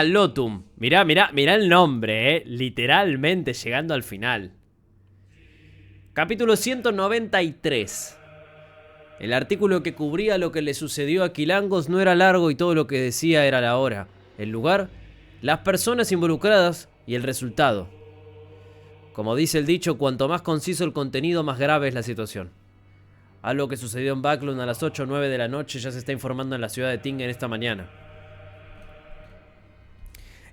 Lotum. Mirá, mirá, mirá el nombre, literalmente llegando al final. Capítulo 193. El artículo que cubría lo que le sucedió a Quilangos no era largo y todo lo que decía era la hora, el lugar, las personas involucradas y el resultado. Como dice el dicho, cuanto más conciso el contenido, más grave es la situación. Algo que sucedió en Backlund a las 8 o 9 de la noche ya se está informando en la ciudad de Tingen esta mañana.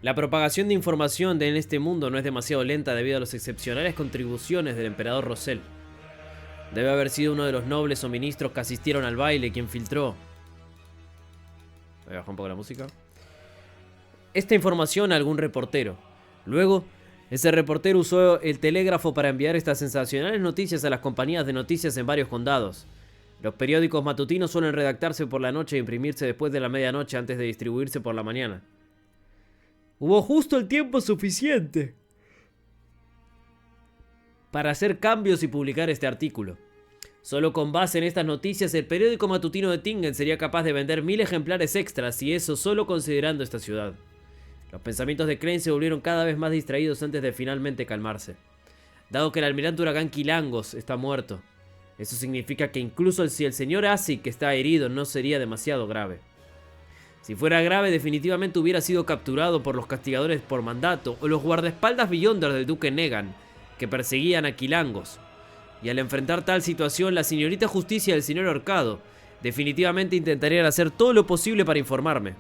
La propagación de información en este mundo no es demasiado lenta debido a las excepcionales contribuciones del emperador Rosell. Debe haber sido uno de los nobles o ministros que asistieron al baile quien filtró. Voy a bajar un poco la música. Esta información a algún reportero. Luego, ese reportero usó el telégrafo para enviar estas sensacionales noticias a las compañías de noticias en varios condados. Los periódicos matutinos suelen redactarse por la noche e imprimirse después de la medianoche antes de distribuirse por la mañana. Hubo justo el tiempo suficiente para hacer cambios y publicar este artículo. Solo con base en estas noticias, el periódico matutino de Tingen sería capaz de vender 1000 ejemplares extras, y eso solo considerando esta ciudad. Los pensamientos de Crane se volvieron cada vez más distraídos antes de finalmente calmarse. Dado que el almirante huracán Quilangos está muerto, eso significa que incluso si el señor Asik está herido no sería demasiado grave. Si fuera grave, definitivamente hubiera sido capturado por los castigadores por mandato o los guardaespaldas Beyonder del duque Negan, que perseguían a Quilangos. Y al enfrentar tal situación, la señorita Justicia del señor Ahorcado definitivamente intentarían hacer todo lo posible para informarme.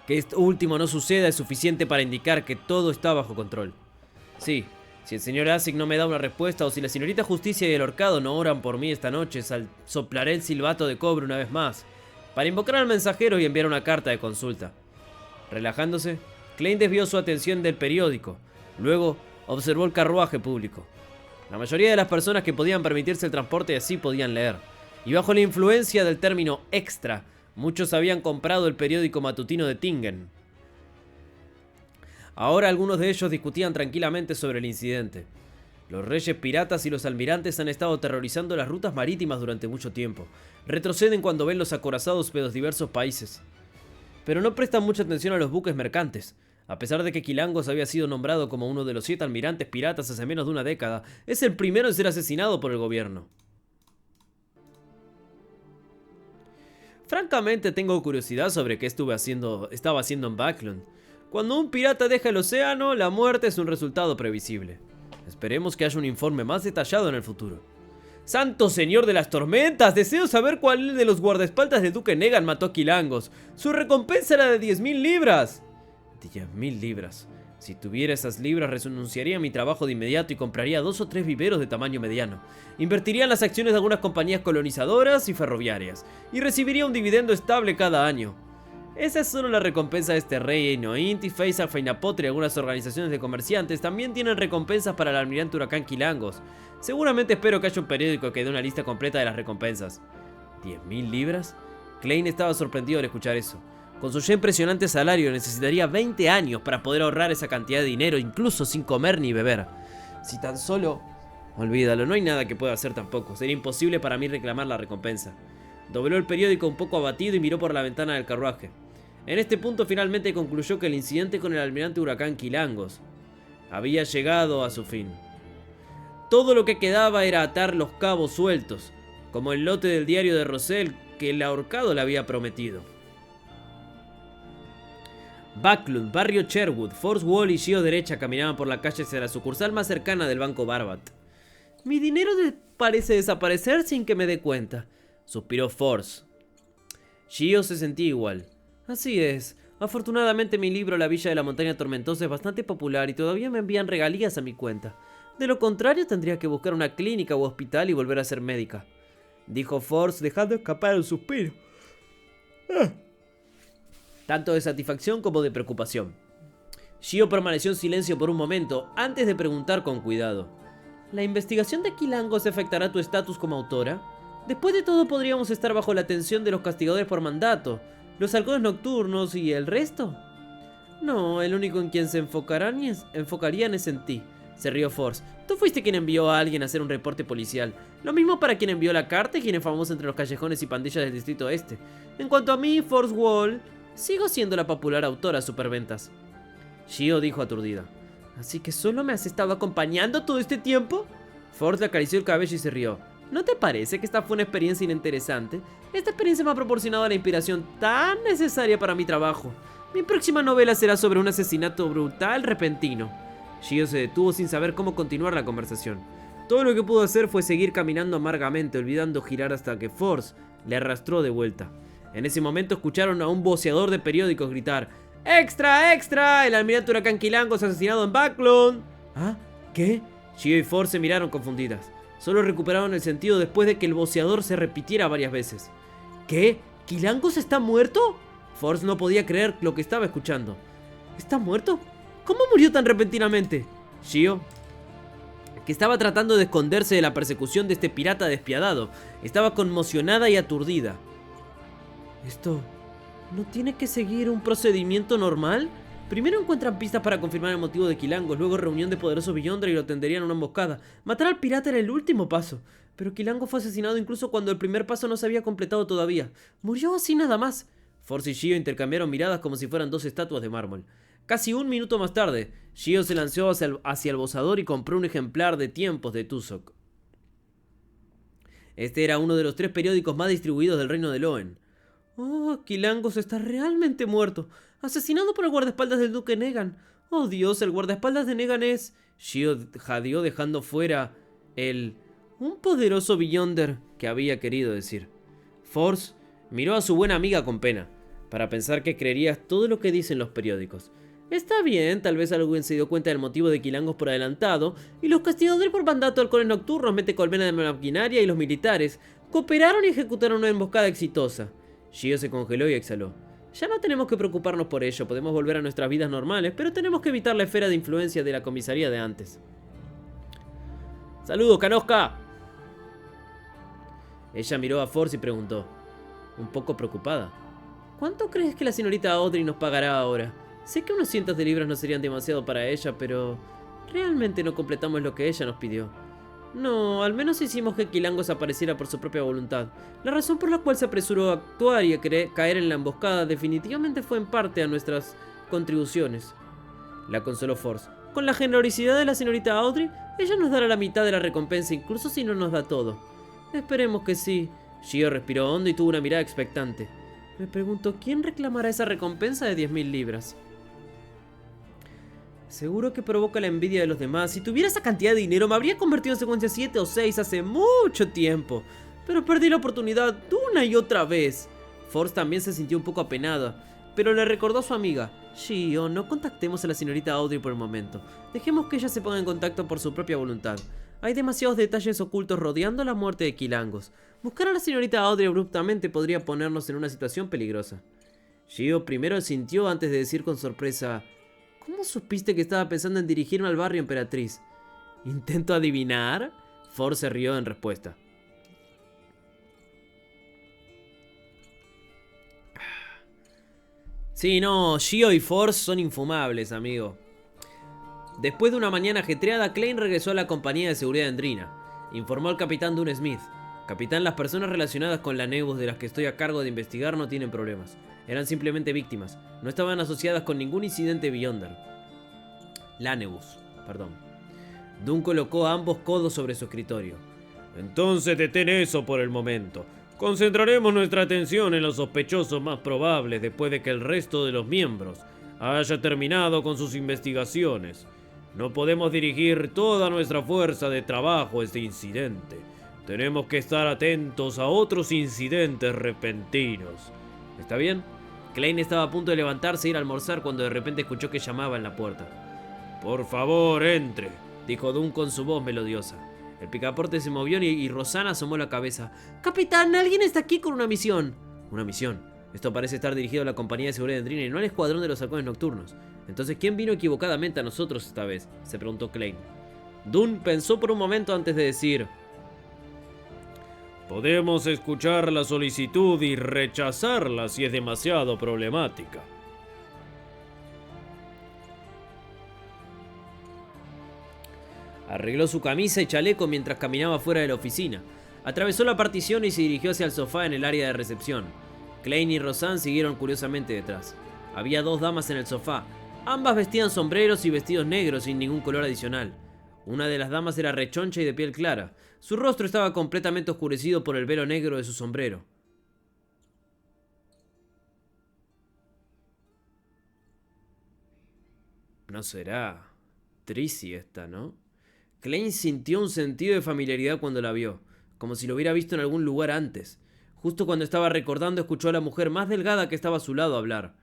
Que esto último no suceda es suficiente para indicar que todo está bajo control. Sí, si el señor Asik no me da una respuesta o si la señorita Justicia y el Ahorcado no oran por mí esta noche, soplaré el silbato de cobre una vez más para invocar al mensajero y enviar una carta de consulta. Relajándose, Klein desvió su atención del periódico. Luego, observó el carruaje público. La mayoría de las personas que podían permitirse el transporte así podían leer. Y bajo la influencia del término extra, muchos habían comprado el periódico matutino de Tingen. Ahora algunos de ellos discutían tranquilamente sobre el incidente. Los reyes piratas y los almirantes han estado aterrorizando las rutas marítimas durante mucho tiempo. Retroceden cuando ven los acorazados de los diversos países. Pero no prestan mucha atención a los buques mercantes. A pesar de que Quilangos había sido nombrado como uno de los 7 almirantes piratas hace menos de una década, es el primero en ser asesinado por el gobierno. Francamente tengo curiosidad sobre qué estaba haciendo en Backlund. Cuando un pirata deja el océano, la muerte es un resultado previsible. Esperemos que haya un informe más detallado en el futuro. ¡Santo señor de las tormentas! Deseo saber cuál de los guardaespaldas del duque Negan mató a Quilangos. Su recompensa era de 10.000 libras. 10.000 libras. Si tuviera esas libras, renunciaría a mi trabajo de inmediato y compraría 2 o 3 viveros de tamaño mediano. Invertiría en las acciones de algunas compañías colonizadoras y ferroviarias. Y recibiría un dividendo estable cada año. Esa es solo la recompensa de este reino. Inti, Faisal, Fainapotre y algunas organizaciones de comerciantes también tienen recompensas para el almirante huracán Quilangos. Seguramente espero que haya un periódico que dé una lista completa de las recompensas. ¿10.000 libras? Klein estaba sorprendido al escuchar eso. Con su ya impresionante salario necesitaría 20 años para poder ahorrar esa cantidad de dinero, incluso sin comer ni beber. Si tan solo... Olvídalo, no hay nada que pueda hacer tampoco. Sería imposible para mí reclamar la recompensa. Dobló el periódico un poco abatido y miró por la ventana del carruaje. En este punto finalmente concluyó que el incidente con el almirante huracán Quilangos había llegado a su fin. Todo lo que quedaba era atar los cabos sueltos, como el lote del diario de Rosell que el Ahorcado le había prometido. Backlund, barrio Sherwood, Force Wall y Gio derecha caminaban por la calle hacia la sucursal más cercana del banco Barbat. Mi dinero parece desaparecer sin que me dé cuenta, suspiró Force. Gio se sentía igual. Así es. Afortunadamente mi libro La Villa de la Montaña Tormentosa es bastante popular y todavía me envían regalías a mi cuenta. De lo contrario tendría que buscar una clínica u hospital y volver a ser médica, dijo Force dejando escapar un suspiro. Tanto de satisfacción como de preocupación. Gio permaneció en silencio por un momento antes de preguntar con cuidado. ¿La investigación de Quilangos afectará tu estatus como autora? Después de todo podríamos estar bajo la atención de los castigadores por mandato, los halcones nocturnos y el resto. No, el único en quien se enfocarían es en ti, se rió Force. Tú fuiste quien envió a alguien a hacer un reporte policial. Lo mismo para quien envió la carta y quien es famoso entre los callejones y pandillas del distrito este. En cuanto a mí, Force Wall, Sigo siendo la popular autora superventas. Shio dijo aturdida. ¿Así que solo me has estado acompañando todo este tiempo? Force le acarició el cabello y se rió. ¿No te parece que esta fue una experiencia ininteresante? Esta experiencia me ha proporcionado la inspiración tan necesaria para mi trabajo. Mi próxima novela será sobre un asesinato brutal repentino. Shio se detuvo sin saber cómo continuar la conversación. Todo lo que pudo hacer fue seguir caminando amargamente, olvidando girar hasta que Force le arrastró de vuelta. En ese momento escucharon a un voceador de periódicos gritar: ¡Extra, extra! El almirante Huracán Quilangos asesinado en Backlund. ¿Ah? ¿Qué? Shio y Force se miraron confundidas. Solo recuperaron el sentido después de que el voceador se repitiera varias veces. ¿Qué? ¿Quilangos está muerto? Force no podía creer lo que estaba escuchando. ¿Está muerto? ¿Cómo murió tan repentinamente? Shio, que estaba tratando de esconderse de la persecución de este pirata despiadado, estaba conmocionada y aturdida. ¿Esto no tiene que seguir un procedimiento normal? Primero encuentran pistas para confirmar el motivo de Quilangos, luego reunión de poderosos Beyonder y lo tenderían a una emboscada. Matar al pirata era el último paso, pero Quilangos fue asesinado incluso cuando el primer paso no se había completado todavía. Murió así nada más. Force y Shio intercambiaron miradas como si fueran dos estatuas de mármol. Casi un minuto más tarde, Shio se lanzó hacia el bozador y compró un ejemplar de Tiempos de Tusok. Este era uno de los 3 periódicos más distribuidos del reino de Loen. Oh, Quilangos está realmente muerto. Asesinado por el guardaespaldas del duque Negan. Oh Dios, el guardaespaldas de Negan es... Shio jadeó dejando fuera un poderoso Beyonder que había querido decir. Force miró a su buena amiga con pena, para pensar que creerías todo lo que dicen los periódicos. Está bien, tal vez alguien se dio cuenta del motivo de Quilangos por adelantado, y los castigadores por mandato de halcones nocturnos, mente colmena de maquinaria y los militares cooperaron y ejecutaron una emboscada exitosa. Shio se congeló y exhaló. Ya no tenemos que preocuparnos por ello, podemos volver a nuestras vidas normales, pero tenemos que evitar la esfera de influencia de la comisaría de antes. ¡Saludos, Kanoska! Ella miró a Force y preguntó, un poco preocupada. ¿Cuánto crees que la señorita Audrey nos pagará ahora? Sé que unos cientos de libras no serían demasiado para ella, pero... realmente no completamos lo que ella nos pidió. No, al menos hicimos que Quilangos apareciera por su propia voluntad. La razón por la cual se apresuró a actuar y a caer en la emboscada definitivamente fue en parte a nuestras contribuciones. La consoló Force. Con la generosidad de la señorita Audrey, ella nos dará la mitad de la recompensa, incluso si no nos da todo. Esperemos que sí. Shio respiró hondo y tuvo una mirada expectante. Me pregunto, ¿quién reclamará esa recompensa de 10.000 libras? Seguro que provoca la envidia de los demás. Si tuviera esa cantidad de dinero me habría convertido en secuencia 7 o 6 hace mucho tiempo. Pero perdí la oportunidad una y otra vez. Force también se sintió un poco apenada, pero le recordó a su amiga. Shio, no contactemos a la señorita Audrey por el momento. Dejemos que ella se ponga en contacto por su propia voluntad. Hay demasiados detalles ocultos rodeando la muerte de Quilangos. Buscar a la señorita Audrey abruptamente podría ponernos en una situación peligrosa. Shio primero sintió antes de decir con sorpresa: ¿cómo supiste que estaba pensando en dirigirme al barrio Emperatriz? ¿Intento adivinar? Force se rió en respuesta. Sí, no, Shio y Force son infumables, amigo. Después de una mañana ajetreada, Klein regresó a la compañía de seguridad de Endrina. Informó al capitán Dune Smith. Capitán, las personas relacionadas con la Nebus de las que estoy a cargo de investigar no tienen problemas. Eran simplemente víctimas. No estaban asociadas con ningún incidente Beyonder. La Nebus, perdón. Dune colocó ambos codos sobre su escritorio. Entonces detén eso por el momento. Concentraremos nuestra atención en los sospechosos más probables después de que el resto de los miembros haya terminado con sus investigaciones. No podemos dirigir toda nuestra fuerza de trabajo a este incidente. Tenemos que estar atentos a otros incidentes repentinos. ¿Está bien? Klein estaba a punto de levantarse e ir a almorzar cuando de repente escuchó que llamaba en la puerta. Por favor, entre, dijo Dune con su voz melodiosa. El picaporte se movió y Rosanna asomó la cabeza. Capitán, alguien está aquí con una misión. ¿Una misión? Esto parece estar dirigido a la compañía de seguridad de Endrina y no al escuadrón de los halcones nocturnos. Entonces, ¿quién vino equivocadamente a nosotros esta vez? Se preguntó Klein. Dune pensó por un momento antes de decir: podemos escuchar la solicitud y rechazarla si es demasiado problemática. Arregló su camisa y chaleco mientras caminaba fuera de la oficina. Atravesó la partición y se dirigió hacia el sofá en el área de recepción. Klein y Roseanne siguieron curiosamente detrás. Había dos damas en el sofá. Ambas vestían sombreros y vestidos negros sin ningún color adicional. Una de las damas era rechoncha y de piel clara. Su rostro estaba completamente oscurecido por el velo negro de su sombrero. No será Trissy esta, ¿no? Klein sintió un sentido de familiaridad cuando la vio, como si lo hubiera visto en algún lugar antes. Justo cuando estaba recordando, escuchó a la mujer más delgada que estaba a su lado hablar.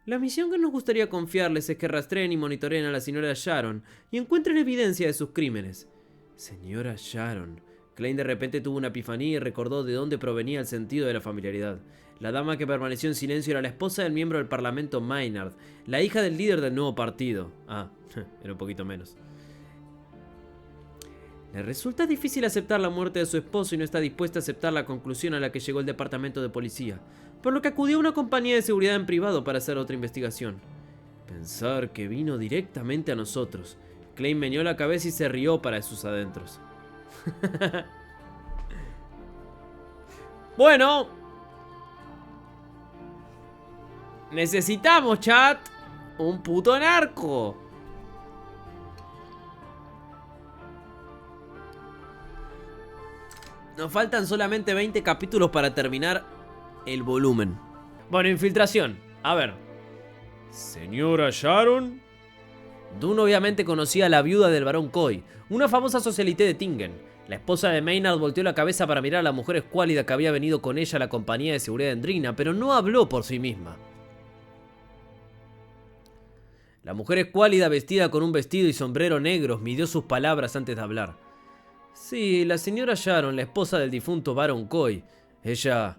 La misión que nos gustaría confiarles es que rastreen y monitoreen a la señora Sharon y encuentren evidencia de sus crímenes. Señora Sharon. Klein de repente tuvo una epifanía y recordó de dónde provenía el sentido de la familiaridad. La dama que permaneció en silencio era la esposa del miembro del parlamento Maynard, la hija del líder del nuevo partido. Ah, era un poquito menos. Le resulta difícil aceptar la muerte de su esposo y no está dispuesta a aceptar la conclusión a la que llegó el departamento de policía, por lo que acudió a una compañía de seguridad en privado para hacer otra investigación. Pensar que vino directamente a nosotros. Klein meneó la cabeza y se rió para sus adentros. Bueno, necesitamos, chat, un puto narco. Nos faltan solamente 20 capítulos para terminar el volumen. Bueno, infiltración. A ver. Señora Sharon. Dunn obviamente conocía a la viuda del barón Coy, una famosa socialité de Tingen. La esposa de Maynard volteó la cabeza para mirar a la mujer escuálida que había venido con ella a la compañía de seguridad de Endrina, pero no habló por sí misma. La mujer escuálida, vestida con un vestido y sombrero negros, midió sus palabras antes de hablar. Sí, la señora Sharon, la esposa del difunto barón Coy. Ella...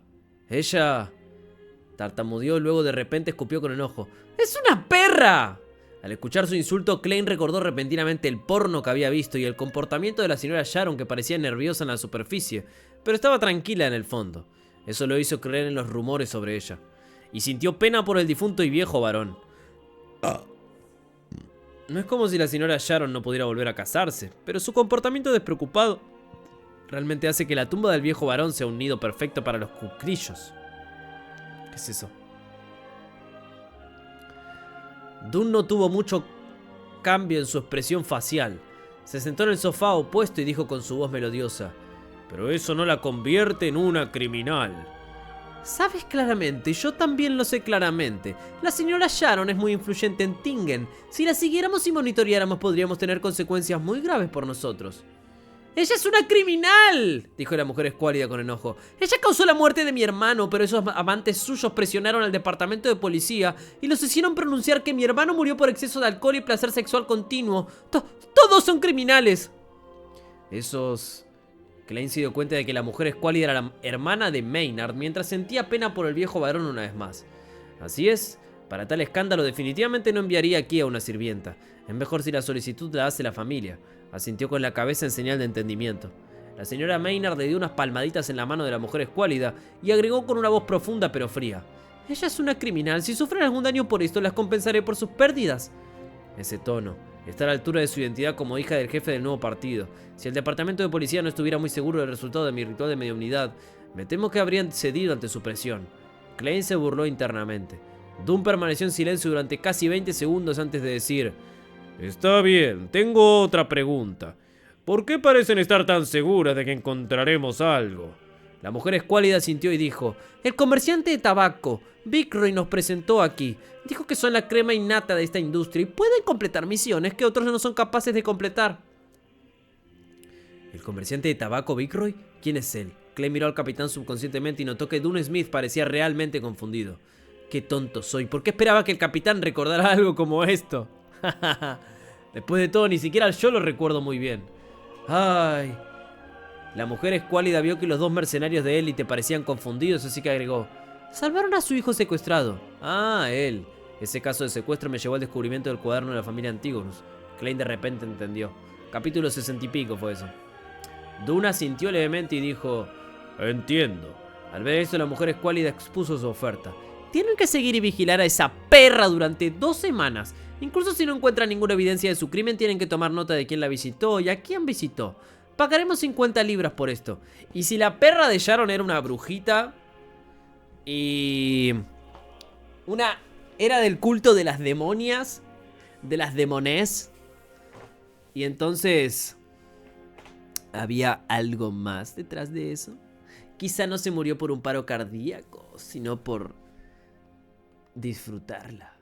Tartamudeó, luego de repente escupió con enojo. ¡Es una perra! Al escuchar su insulto, Klein recordó repentinamente el porno que había visto y el comportamiento de la señora Sharon, que parecía nerviosa en la superficie, pero estaba tranquila en el fondo. Eso lo hizo creer en los rumores sobre ella. Y sintió pena por el difunto y viejo varón. No es como si la señora Sharon no pudiera volver a casarse, pero su comportamiento despreocupado realmente hace que la tumba del viejo varón sea un nido perfecto para los cuclillos. ¿Qué es eso? Dunn no tuvo mucho cambio en su expresión facial. Se sentó en el sofá opuesto y dijo con su voz melodiosa: pero eso no la convierte en una criminal. Sabes claramente, yo también lo sé claramente. La señora Sharon es muy influyente en Tingen. Si la siguiéramos y monitoreáramos podríamos tener consecuencias muy graves por nosotros. ¡Ella es una criminal!, dijo la mujer escuálida con enojo. Ella causó la muerte de mi hermano, pero esos amantes suyos presionaron al departamento de policía y los hicieron pronunciar que mi hermano murió por exceso de alcohol y placer sexual continuo. ¡Todos son criminales! Esos... Klein se dio cuenta de que la mujer escuálida era la hermana de Maynard, mientras sentía pena por el viejo varón una vez más. Así es, para tal escándalo definitivamente no enviaría aquí a una sirvienta. Es mejor si la solicitud la hace la familia. Asintió con la cabeza en señal de entendimiento. La señora Maynard le dio unas palmaditas en la mano de la mujer escuálida y agregó con una voz profunda pero fría: ella es una criminal. Si sufren algún daño por esto, las compensaré por sus pérdidas. Ese tono está a la altura de su identidad como hija del jefe del nuevo partido. Si el departamento de policía no estuviera muy seguro del resultado de mi ritual de mediunidad, me temo que habrían cedido ante su presión. Klein se burló internamente. Dunn permaneció en silencio durante casi 20 segundos antes de decir: está bien, tengo otra pregunta. ¿Por qué parecen estar tan seguras de que encontraremos algo? La mujer escuálida sintió y dijo: el comerciante de tabaco, Vickroy, nos presentó aquí. Dijo que son la crema innata de esta industria y pueden completar misiones que otros no son capaces de completar. ¿El comerciante de tabaco Vickroy? ¿Quién es él? Clay miró al capitán subconscientemente y notó que Dunn Smith parecía realmente confundido. Qué tonto soy, ¿por qué esperaba que el capitán recordara algo como esto? Después de todo, ni siquiera yo lo recuerdo muy bien. Ay. La mujer escuálida vio que los dos mercenarios de élite parecían confundidos, así que agregó: salvaron a su hijo secuestrado. Ah, él. Ese caso de secuestro me llevó al descubrimiento del cuaderno de la familia Antigonus. Klein de repente entendió. Capítulo 60 y pico fue eso. Dunn asintió levemente y dijo: entiendo. Al ver esto, la mujer escuálida expuso su oferta. Tienen que seguir y vigilar a esa perra durante 2 semanas. Incluso si no encuentran ninguna evidencia de su crimen, tienen que tomar nota de quién la visitó y a quién visitó. Pagaremos 50 libras por esto. Y si la perra de Sharon era una brujita, Y una era del culto de las demonias, de las demones. Y entonces había algo más detrás de eso. Quizá no se murió por un paro cardíaco, sino por disfrutarla.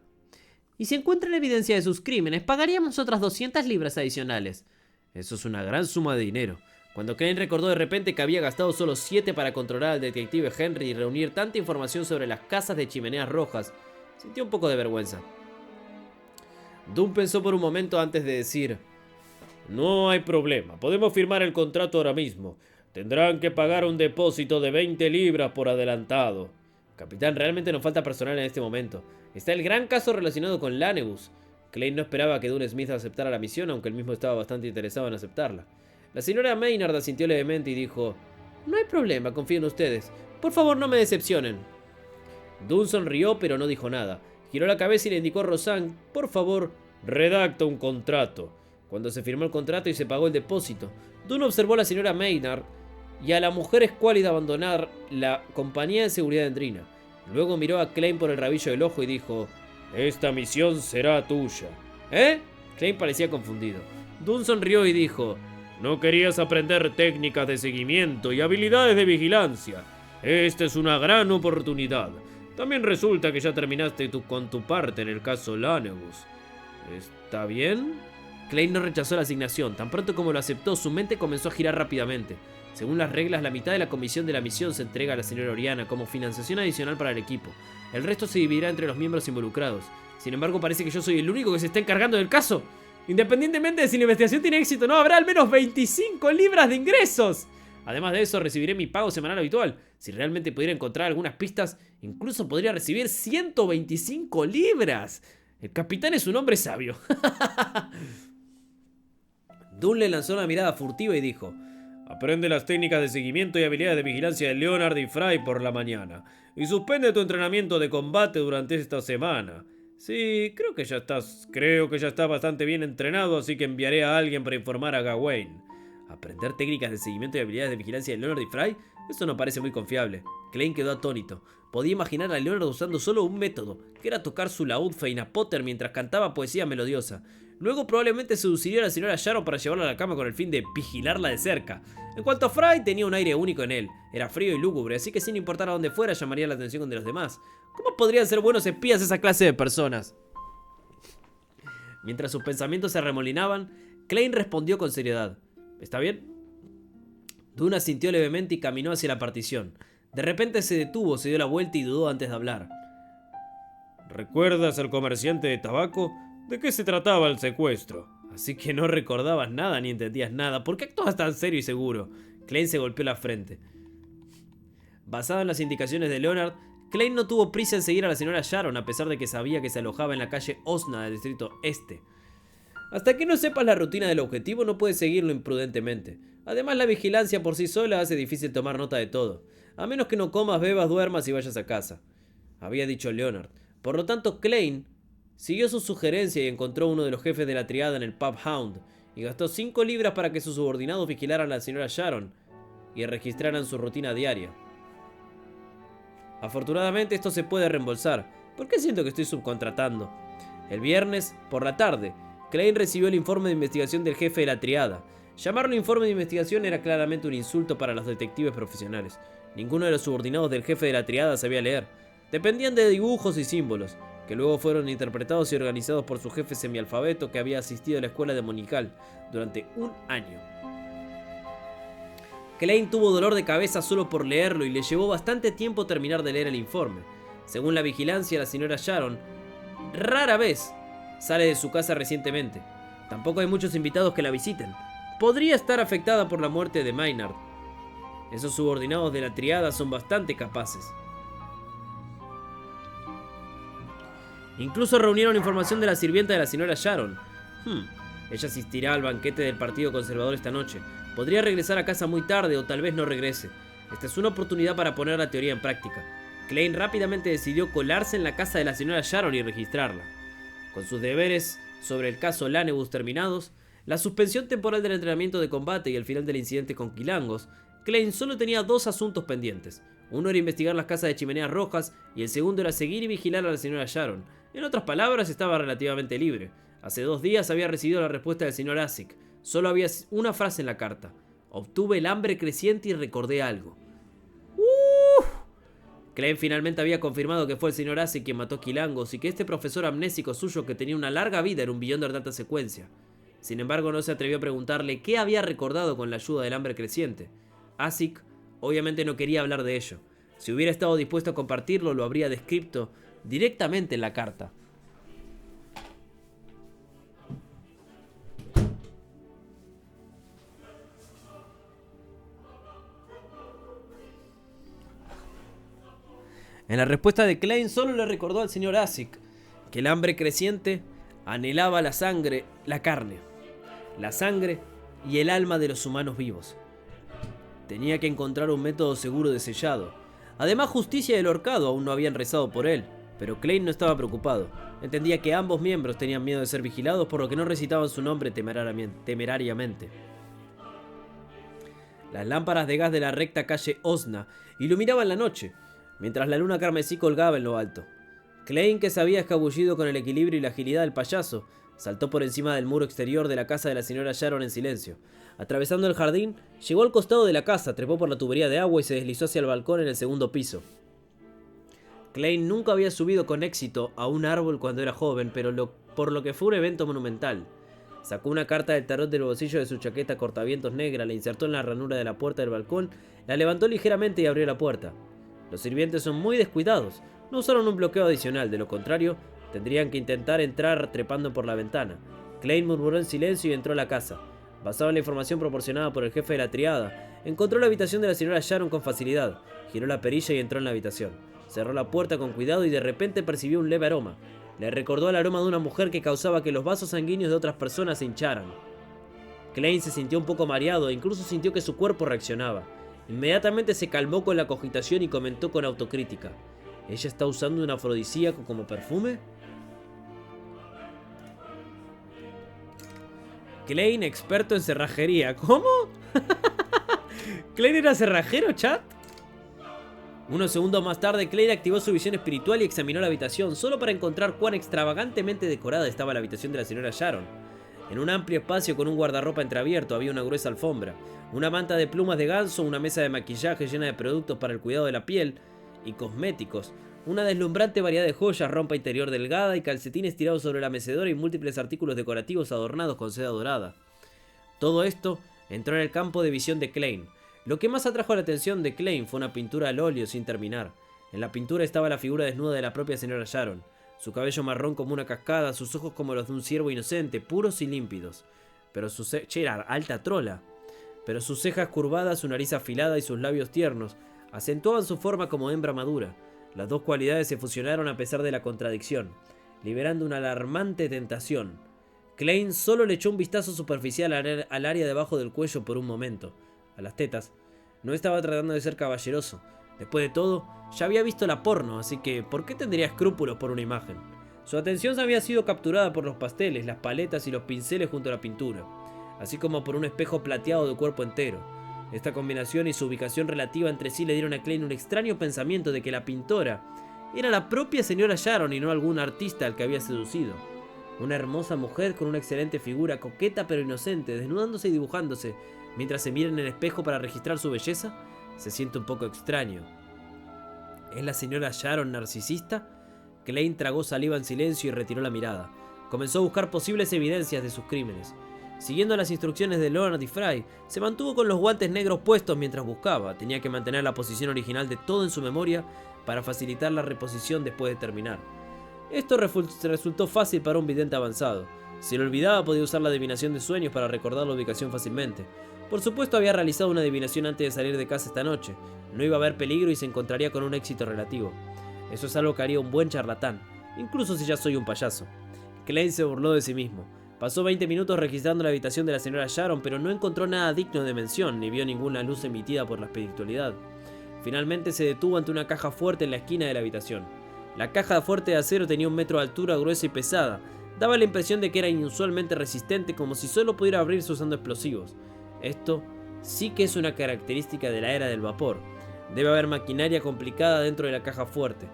Y si encuentran evidencia de sus crímenes, pagaríamos otras 200 libras adicionales. Eso es una gran suma de dinero. Cuando Klein recordó de repente que había gastado solo 7 para controlar al detective Henry y reunir tanta información sobre las casas de chimeneas rojas, sintió un poco de vergüenza. Dunn pensó por un momento antes de decir: no hay problema, podemos firmar el contrato ahora mismo. Tendrán que pagar un depósito de 20 libras por adelantado. Capitán, realmente nos falta personal en este momento. Está el gran caso relacionado con Lanebus. Klein no esperaba que Dunn Smith aceptara la misión, aunque él mismo estaba bastante interesado en aceptarla. La señora Maynard asintió levemente y dijo: no hay problema, confío en ustedes. Por favor, no me decepcionen. Dunn sonrió, pero no dijo nada. Giró la cabeza y le indicó a Roseanne: por favor, redacta un contrato. Cuando se firmó el contrato y se pagó el depósito, Dunn observó a la señora Maynard y a la mujer escuálida abandonar la compañía de seguridad de Drina. Luego miró a Klein por el rabillo del ojo y dijo: esta misión será tuya. ¿Eh? Klein parecía confundido. Dunn sonrió y dijo: no querías aprender técnicas de seguimiento y habilidades de vigilancia. Esta es una gran oportunidad. También resulta que ya terminaste con tu parte en el caso Lanebus. ¿Está bien? Klein no rechazó la asignación. Tan pronto como lo aceptó, su mente comenzó a girar rápidamente. Según las reglas, la mitad de la comisión de la misión se entrega a la señora Oriana como financiación adicional para el equipo. El resto se dividirá entre los miembros involucrados. Sin embargo, parece que yo soy el único que se está encargando del caso. Independientemente de si la investigación tiene éxito o no, habrá al menos 25 libras de ingresos. Además de eso, recibiré mi pago semanal habitual. Si realmente pudiera encontrar algunas pistas, incluso podría recibir 125 libras. El capitán es un hombre sabio. Dunn le lanzó una mirada furtiva y dijo: aprende las técnicas de seguimiento y habilidades de vigilancia de Leonard y Fry por la mañana. Y suspende tu entrenamiento de combate durante esta semana. Sí, creo que ya estás bastante bien entrenado, así que enviaré a alguien para informar a Gawain. ¿Aprender técnicas de seguimiento y habilidades de vigilancia de Leonard y Fry? Eso no parece muy confiable. Klein quedó atónito. Podía imaginar a Leonard usando solo un método, que era tocar su laúd Feina Potter mientras cantaba poesía melodiosa. Luego probablemente seduciría a la señora Sharon para llevarla a la cama con el fin de vigilarla de cerca. En cuanto a Fry, tenía un aire único en él. Era frío y lúgubre, así que sin importar a dónde fuera llamaría la atención de los demás. ¿Cómo podrían ser buenos espías esa clase de personas? Mientras sus pensamientos se arremolinaban, Klein respondió con seriedad: ¿está bien? Dunn asintió levemente y caminó hacia la partición. De repente se detuvo, se dio la vuelta y dudó antes de hablar. ¿Recuerdas al comerciante de tabaco? ¿De qué se trataba el secuestro? Así que no recordabas nada ni entendías nada. ¿Por qué actúas tan serio y seguro? Klein se golpeó la frente. Basado en las indicaciones de Leonard, Klein no tuvo prisa en seguir a la señora Sharon, a pesar de que sabía que se alojaba en la calle Osna del distrito este. Hasta que no sepas la rutina del objetivo, no puedes seguirlo imprudentemente. Además, la vigilancia por sí sola hace difícil tomar nota de todo, a menos que no comas, bebas, duermas y vayas a casa, había dicho Leonard. Por lo tanto, Klein siguió su sugerencia y encontró uno de los jefes de la triada en el pub Hound, y gastó 5 libras para que sus subordinados vigilaran a la señora Sharon y registraran su rutina diaria. Afortunadamente esto se puede reembolsar. ¿Por qué siento que estoy subcontratando? El viernes, por la tarde, Klein recibió el informe de investigación del jefe de la triada. Llamarlo informe de investigación era claramente un insulto para los detectives profesionales. Ninguno de los subordinados del jefe de la triada sabía leer. Dependían de dibujos y símbolos, que luego fueron interpretados y organizados por su jefe semialfabeto que había asistido a la escuela dominical durante un año. Klein tuvo dolor de cabeza solo por leerlo y le llevó bastante tiempo terminar de leer el informe. Según la vigilancia, la señora Sharon rara vez sale de su casa recientemente. Tampoco hay muchos invitados que la visiten. Podría estar afectada por la muerte de Maynard. Esos subordinados de la triada son bastante capaces. Incluso reunieron información de la sirvienta de la señora Sharon. Ella asistirá al banquete del Partido Conservador esta noche. Podría regresar a casa muy tarde o tal vez no regrese. Esta es una oportunidad para poner la teoría en práctica. Klein rápidamente decidió colarse en la casa de la señora Sharon y registrarla. Con sus deberes sobre el caso Lanebus terminados, la suspensión temporal del entrenamiento de combate y el final del incidente con Quilangos, Klein solo tenía 2 asuntos pendientes. Uno era investigar las casas de chimeneas rojas y el segundo era seguir y vigilar a la señora Sharon. En otras palabras, estaba relativamente libre. Hace 2 días había recibido la respuesta del señor Asic. Solo había una frase en la carta. Obtuve el hambre creciente y recordé algo. Klein finalmente había confirmado que fue el señor Asic quien mató a Quilangos y que este profesor amnésico suyo que tenía una larga vida era un Beyonder de alta secuencia. Sin embargo, no se atrevió a preguntarle qué había recordado con la ayuda del hambre creciente. Asic obviamente no quería hablar de ello. Si hubiera estado dispuesto a compartirlo, lo habría descrito directamente en la carta. En la respuesta de Klein solo le recordó al señor Asic que el hambre creciente anhelaba la sangre, la carne, la sangre y el alma de los humanos vivos. Tenía que encontrar un método seguro de sellado. Además, Justicia y el Horcado aún no habían rezado por él, pero Klein no estaba preocupado. Entendía que ambos miembros tenían miedo de ser vigilados, por lo que no recitaban su nombre temerariamente. Las lámparas de gas de la recta calle Osna iluminaban la noche, mientras la luna carmesí colgaba en lo alto. Klein, que se había escabullido con el equilibrio y la agilidad del payaso, saltó por encima del muro exterior de la casa de la señora Sharon en silencio. Atravesando el jardín, llegó al costado de la casa, trepó por la tubería de agua y se deslizó hacia el balcón en el segundo piso. Klein nunca había subido con éxito a un árbol cuando era joven, pero por lo que fue un evento monumental. Sacó una carta del tarot del bolsillo de su chaqueta cortavientos negra, la insertó en la ranura de la puerta del balcón, la levantó ligeramente y abrió la puerta. Los sirvientes son muy descuidados, no usaron un bloqueo adicional, de lo contrario, tendrían que intentar entrar trepando por la ventana. Klein murmuró en silencio y entró a la casa. Basado en la información proporcionada por el jefe de la triada, encontró la habitación de la señora Sharon con facilidad, giró la perilla y entró en la habitación. Cerró la puerta con cuidado y de repente percibió un leve aroma. Le recordó el aroma de una mujer que causaba que los vasos sanguíneos de otras personas se hincharan. Klein se sintió un poco mareado e incluso sintió que su cuerpo reaccionaba. Inmediatamente se calmó con la cogitación y comentó con autocrítica: ¿ella está usando un afrodisíaco como perfume? Klein, experto en cerrajería. ¿Cómo? ¿Klein era cerrajero, chat? Unos segundos más tarde, Klein activó su visión espiritual y examinó la habitación, solo para encontrar cuán extravagantemente decorada estaba la habitación de la señora Sharon. En un amplio espacio con un guardarropa entreabierto había una gruesa alfombra, una manta de plumas de ganso, una mesa de maquillaje llena de productos para el cuidado de la piel y cosméticos, una deslumbrante variedad de joyas, ropa interior delgada y calcetines tirados sobre la mecedora y múltiples artículos decorativos adornados con seda dorada. Todo esto entró en el campo de visión de Klein. Lo que más atrajo la atención de Klein fue una pintura al óleo sin terminar. En la pintura estaba la figura desnuda de la propia señora Sharon. Su cabello marrón como una cascada, sus ojos como los de un ciervo inocente, puros y límpidos. Era alta trola. Pero sus cejas curvadas, su nariz afilada y sus labios tiernos acentuaban su forma como hembra madura. Las dos cualidades se fusionaron a pesar de la contradicción, liberando una alarmante tentación. Klein solo le echó un vistazo superficial al área debajo del cuello por un momento, a las tetas. No estaba tratando de ser caballeroso. Después de todo, ya había visto la porno, así que ¿por qué tendría escrúpulos por una imagen? Su atención había sido capturada por los pasteles, las paletas y los pinceles junto a la pintura, así como por un espejo plateado de cuerpo entero. Esta combinación y su ubicación relativa entre sí le dieron a Klein un extraño pensamiento de que la pintora era la propia señora Sharon y no algún artista al que había seducido. Una hermosa mujer con una excelente figura, coqueta pero inocente, desnudándose y dibujándose, mientras se mira en el espejo para registrar su belleza, se siente un poco extraño. ¿Es la señora Sharon narcisista? Klein tragó saliva en silencio y retiró la mirada. Comenzó a buscar posibles evidencias de sus crímenes. Siguiendo las instrucciones de Leonard y Fry, se mantuvo con los guantes negros puestos mientras buscaba. Tenía que mantener la posición original de todo en su memoria para facilitar la reposición después de terminar. Esto resultó fácil para un vidente avanzado. Si lo olvidaba, podía usar la adivinación de sueños para recordar la ubicación fácilmente. Por supuesto, había realizado una adivinación antes de salir de casa esta noche. No iba a haber peligro y se encontraría con un éxito relativo. Eso es algo que haría un buen charlatán, incluso si ya soy un payaso. Klein se burló de sí mismo. Pasó 20 minutos registrando la habitación de la señora Sharon, pero no encontró nada digno de mención, ni vio ninguna luz emitida por la espiritualidad. Finalmente se detuvo ante una caja fuerte en la esquina de la habitación. La caja fuerte de acero tenía 1 metro de altura, gruesa y pesada. Daba la impresión de que era inusualmente resistente, como si solo pudiera abrirse usando explosivos. Esto sí que es una característica de la era del vapor. Debe haber maquinaria complicada dentro de la caja fuerte.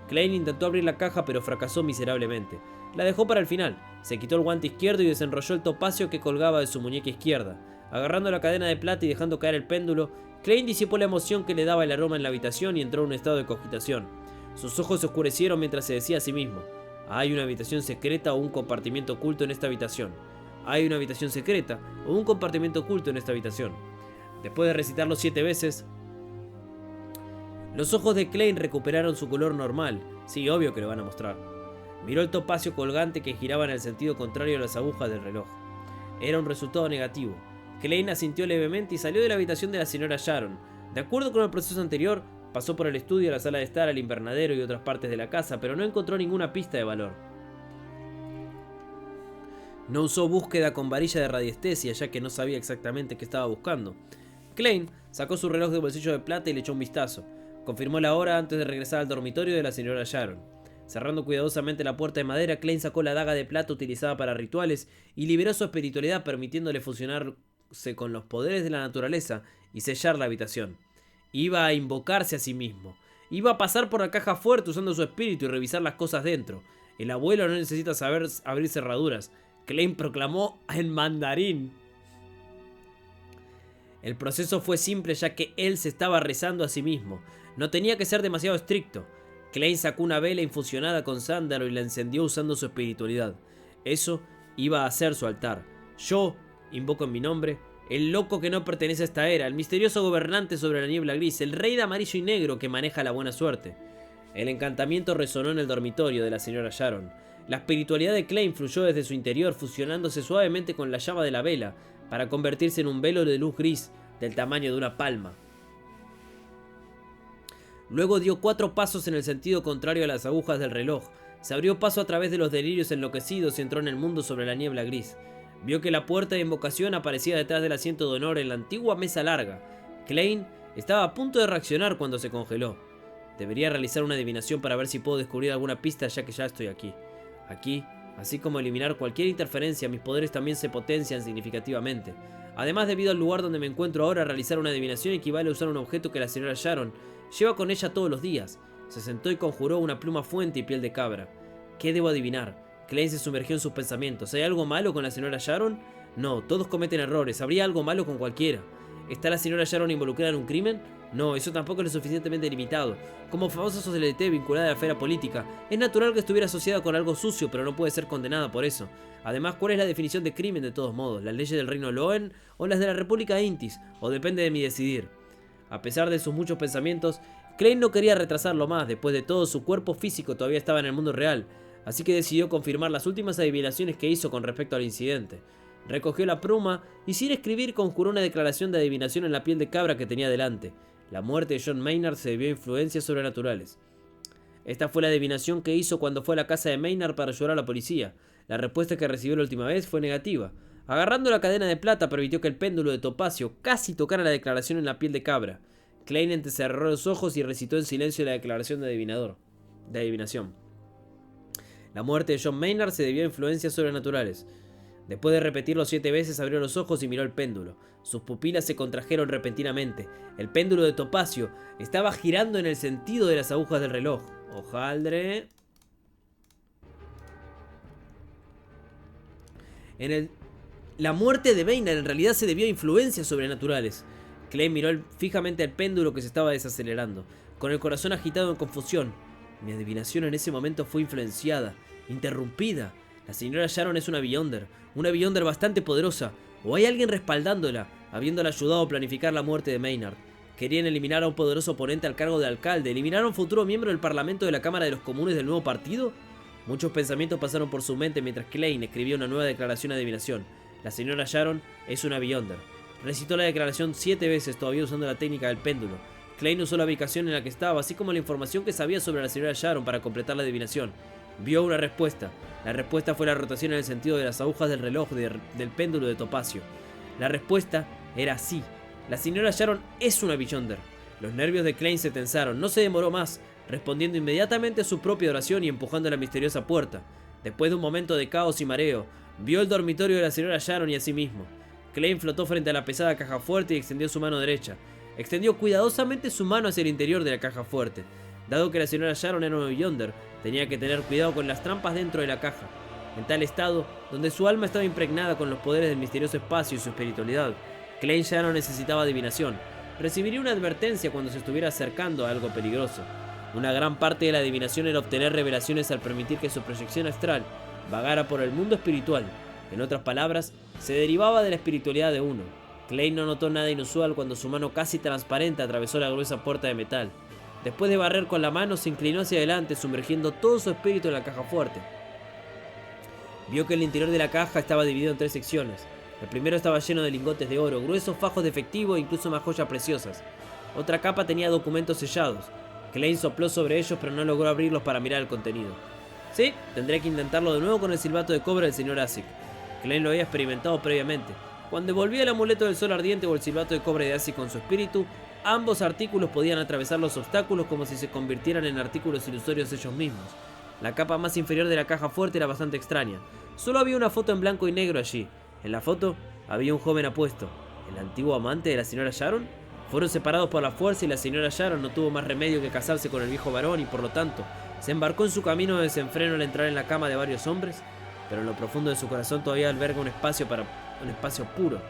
Klein intentó abrir la caja pero fracasó miserablemente. La dejó para el final. Se quitó el guante izquierdo y desenrolló el topacio que colgaba de su muñeca izquierda. Agarrando la cadena de plata y dejando caer el péndulo, Klein disipó la emoción que le daba el aroma en la habitación y entró en un estado de cogitación. Sus ojos se oscurecieron mientras se decía a sí mismo: hay una habitación secreta o un compartimiento oculto en esta habitación. Hay una habitación secreta o un compartimiento oculto en esta habitación. Después de recitarlo 7 veces, los ojos de Klein recuperaron su color normal. Sí, obvio que lo van a mostrar. Miró el topacio colgante que giraba en el sentido contrario a las agujas del reloj. Era un resultado negativo. Klein asintió levemente y salió de la habitación de la señora Sharon. De acuerdo con el proceso anterior, pasó por el estudio, la sala de estar, al invernadero y otras partes de la casa, pero no encontró ninguna pista de valor. No usó búsqueda con varilla de radiestesia, ya que no sabía exactamente qué estaba buscando. Klein sacó su reloj de bolsillo de plata y le echó un vistazo. Confirmó la hora antes de regresar al dormitorio de la señora Sharon. Cerrando cuidadosamente la puerta de madera, Klein sacó la daga de plata utilizada para rituales y liberó su espiritualidad, permitiéndole fusionarse con los poderes de la naturaleza y sellar la habitación. Iba a invocarse a sí mismo. Iba a pasar por la caja fuerte usando su espíritu y revisar las cosas dentro. El abuelo no necesita saber abrir cerraduras. Klein proclamó en mandarín. El proceso fue simple, ya que él se estaba rezando a sí mismo. No tenía que ser demasiado estricto. Klein sacó una vela infusionada con sándalo y la encendió usando su espiritualidad. Eso iba a ser su altar. Yo invoco en mi nombre el loco que no pertenece a esta era, el misterioso gobernante sobre la niebla gris, el rey de amarillo y negro que maneja la buena suerte. El encantamiento resonó en el dormitorio de la señora Sharon. La espiritualidad de Klein fluyó desde su interior, fusionándose suavemente con la llama de la vela, para convertirse en un velo de luz gris del tamaño de una palma. Luego dio 4 pasos en el sentido contrario a las agujas del reloj. Se abrió paso a través de los delirios enloquecidos y entró en el mundo sobre la niebla gris. Vio que la puerta de invocación aparecía detrás del asiento de honor en la antigua mesa larga. Klein estaba a punto de reaccionar cuando se congeló. Debería realizar una adivinación para ver si puedo descubrir alguna pista, ya que ya estoy aquí. Aquí, así como eliminar cualquier interferencia, mis poderes también se potencian significativamente. Además, debido al lugar donde me encuentro ahora, realizar una adivinación equivale a usar un objeto que la señora Sharon lleva con ella todos los días. Se sentó y conjuró una pluma fuente y piel de cabra. ¿Qué debo adivinar? Klein se sumergió en sus pensamientos. ¿Hay algo malo con la señora Sharon? No, todos cometen errores. ¿Habría algo malo con cualquiera? ¿Está la señora Sharon involucrada en un crimen? No, eso tampoco es lo suficientemente limitado. Como famosa socialité vinculada a la esfera política, es natural que estuviera asociada con algo sucio, pero no puede ser condenada por eso. Además, ¿cuál es la definición de crimen de todos modos? ¿Las leyes del reino Loen o las de la República Intis? ¿O depende de mi decidir? A pesar de sus muchos pensamientos, Klein no quería retrasarlo más. Después de todo, su cuerpo físico todavía estaba en el mundo real, así que decidió confirmar las últimas adivinaciones que hizo con respecto al incidente. Recogió la pluma y, sin escribir, conjuró una declaración de adivinación en la piel de cabra que tenía delante. La muerte de John Maynard se debió a influencias sobrenaturales. Esta fue la adivinación que hizo cuando fue a la casa de Maynard para ayudar a la policía. La respuesta que recibió la última vez fue negativa. Agarrando la cadena de plata, permitió que el péndulo de topacio casi tocara la declaración en la piel de cabra. Klein entrecerró los ojos y recitó en silencio la declaración de adivinación. La muerte de John Maynard se debió a influencias sobrenaturales. Después de repetirlo 7 veces, abrió los ojos y miró el péndulo. Sus pupilas se contrajeron repentinamente. El péndulo de topacio estaba girando en el sentido de las agujas del reloj. Hojaldre. La muerte de Maynard en realidad se debió a influencias sobrenaturales. Klein miró fijamente al péndulo que se estaba desacelerando, con el corazón agitado en confusión. Mi adivinación en ese momento fue influenciada, interrumpida. La señora Sharon es una Beyonder bastante poderosa, o hay alguien respaldándola, habiéndola ayudado a planificar la muerte de Maynard. Querían eliminar a un poderoso oponente al cargo de alcalde, eliminar a un futuro miembro del parlamento de la Cámara de los Comunes del nuevo partido. Muchos pensamientos pasaron por su mente mientras Klein escribía una nueva declaración de adivinación. La señora Sharon es una Beyonder. Recitó la declaración 7 veces, todavía usando la técnica del péndulo. Klein usó la ubicación en la que estaba, así como la información que sabía sobre la señora Sharon para completar la adivinación. Vio una respuesta. La respuesta fue la rotación en el sentido de las agujas del reloj del péndulo de topacio. La respuesta era sí. La señora Sharon es una Beyonder. Los nervios de Klein se tensaron. No se demoró más, respondiendo inmediatamente a su propia oración y empujando la misteriosa puerta. Después de un momento de caos y mareo, vio el dormitorio de la señora Sharon y a sí mismo. Klein flotó frente a la pesada caja fuerte y extendió su mano derecha. extendió cuidadosamente su mano hacia el interior de la caja fuerte. Dado que la señora Sharon era una Beyonder, tenía que tener cuidado con las trampas dentro de la caja. En tal estado, donde su alma estaba impregnada con los poderes del misterioso espacio y su espiritualidad, Klein ya no necesitaba adivinación. Recibiría una advertencia cuando se estuviera acercando a algo peligroso. Una gran parte de la adivinación era obtener revelaciones al permitir que su proyección astral vagara por el mundo espiritual. En otras palabras, se derivaba de la espiritualidad de uno. Klein no notó nada inusual cuando su mano casi transparente atravesó la gruesa puerta de metal. Después de barrer con la mano, se inclinó hacia adelante, sumergiendo todo su espíritu en la caja fuerte. Vio que el interior de la caja estaba dividido en 3 secciones. El primero estaba lleno de lingotes de oro, gruesos fajos de efectivo e incluso más joyas preciosas. Otra capa tenía documentos sellados. Klein sopló sobre ellos, pero no logró abrirlos para mirar el contenido. Sí, tendré que intentarlo de nuevo con el silbato de cobre del señor Asik. Klein lo había experimentado previamente. Cuando devolvía el amuleto del sol ardiente o el silbato de cobre de Asik con su espíritu, ambos artículos podían atravesar los obstáculos como si se convirtieran en artículos ilusorios ellos mismos. La capa más inferior de la caja fuerte era bastante extraña. Solo había una foto en blanco y negro allí. En la foto había un joven apuesto. ¿El antiguo amante de la señora Sharon? Fueron separados por la fuerza y la señora Sharon no tuvo más remedio que casarse con el viejo varón y por lo tanto se embarcó en su camino de desenfreno al entrar en la cama de varios hombres, pero en lo profundo de su corazón todavía alberga un espacio puro.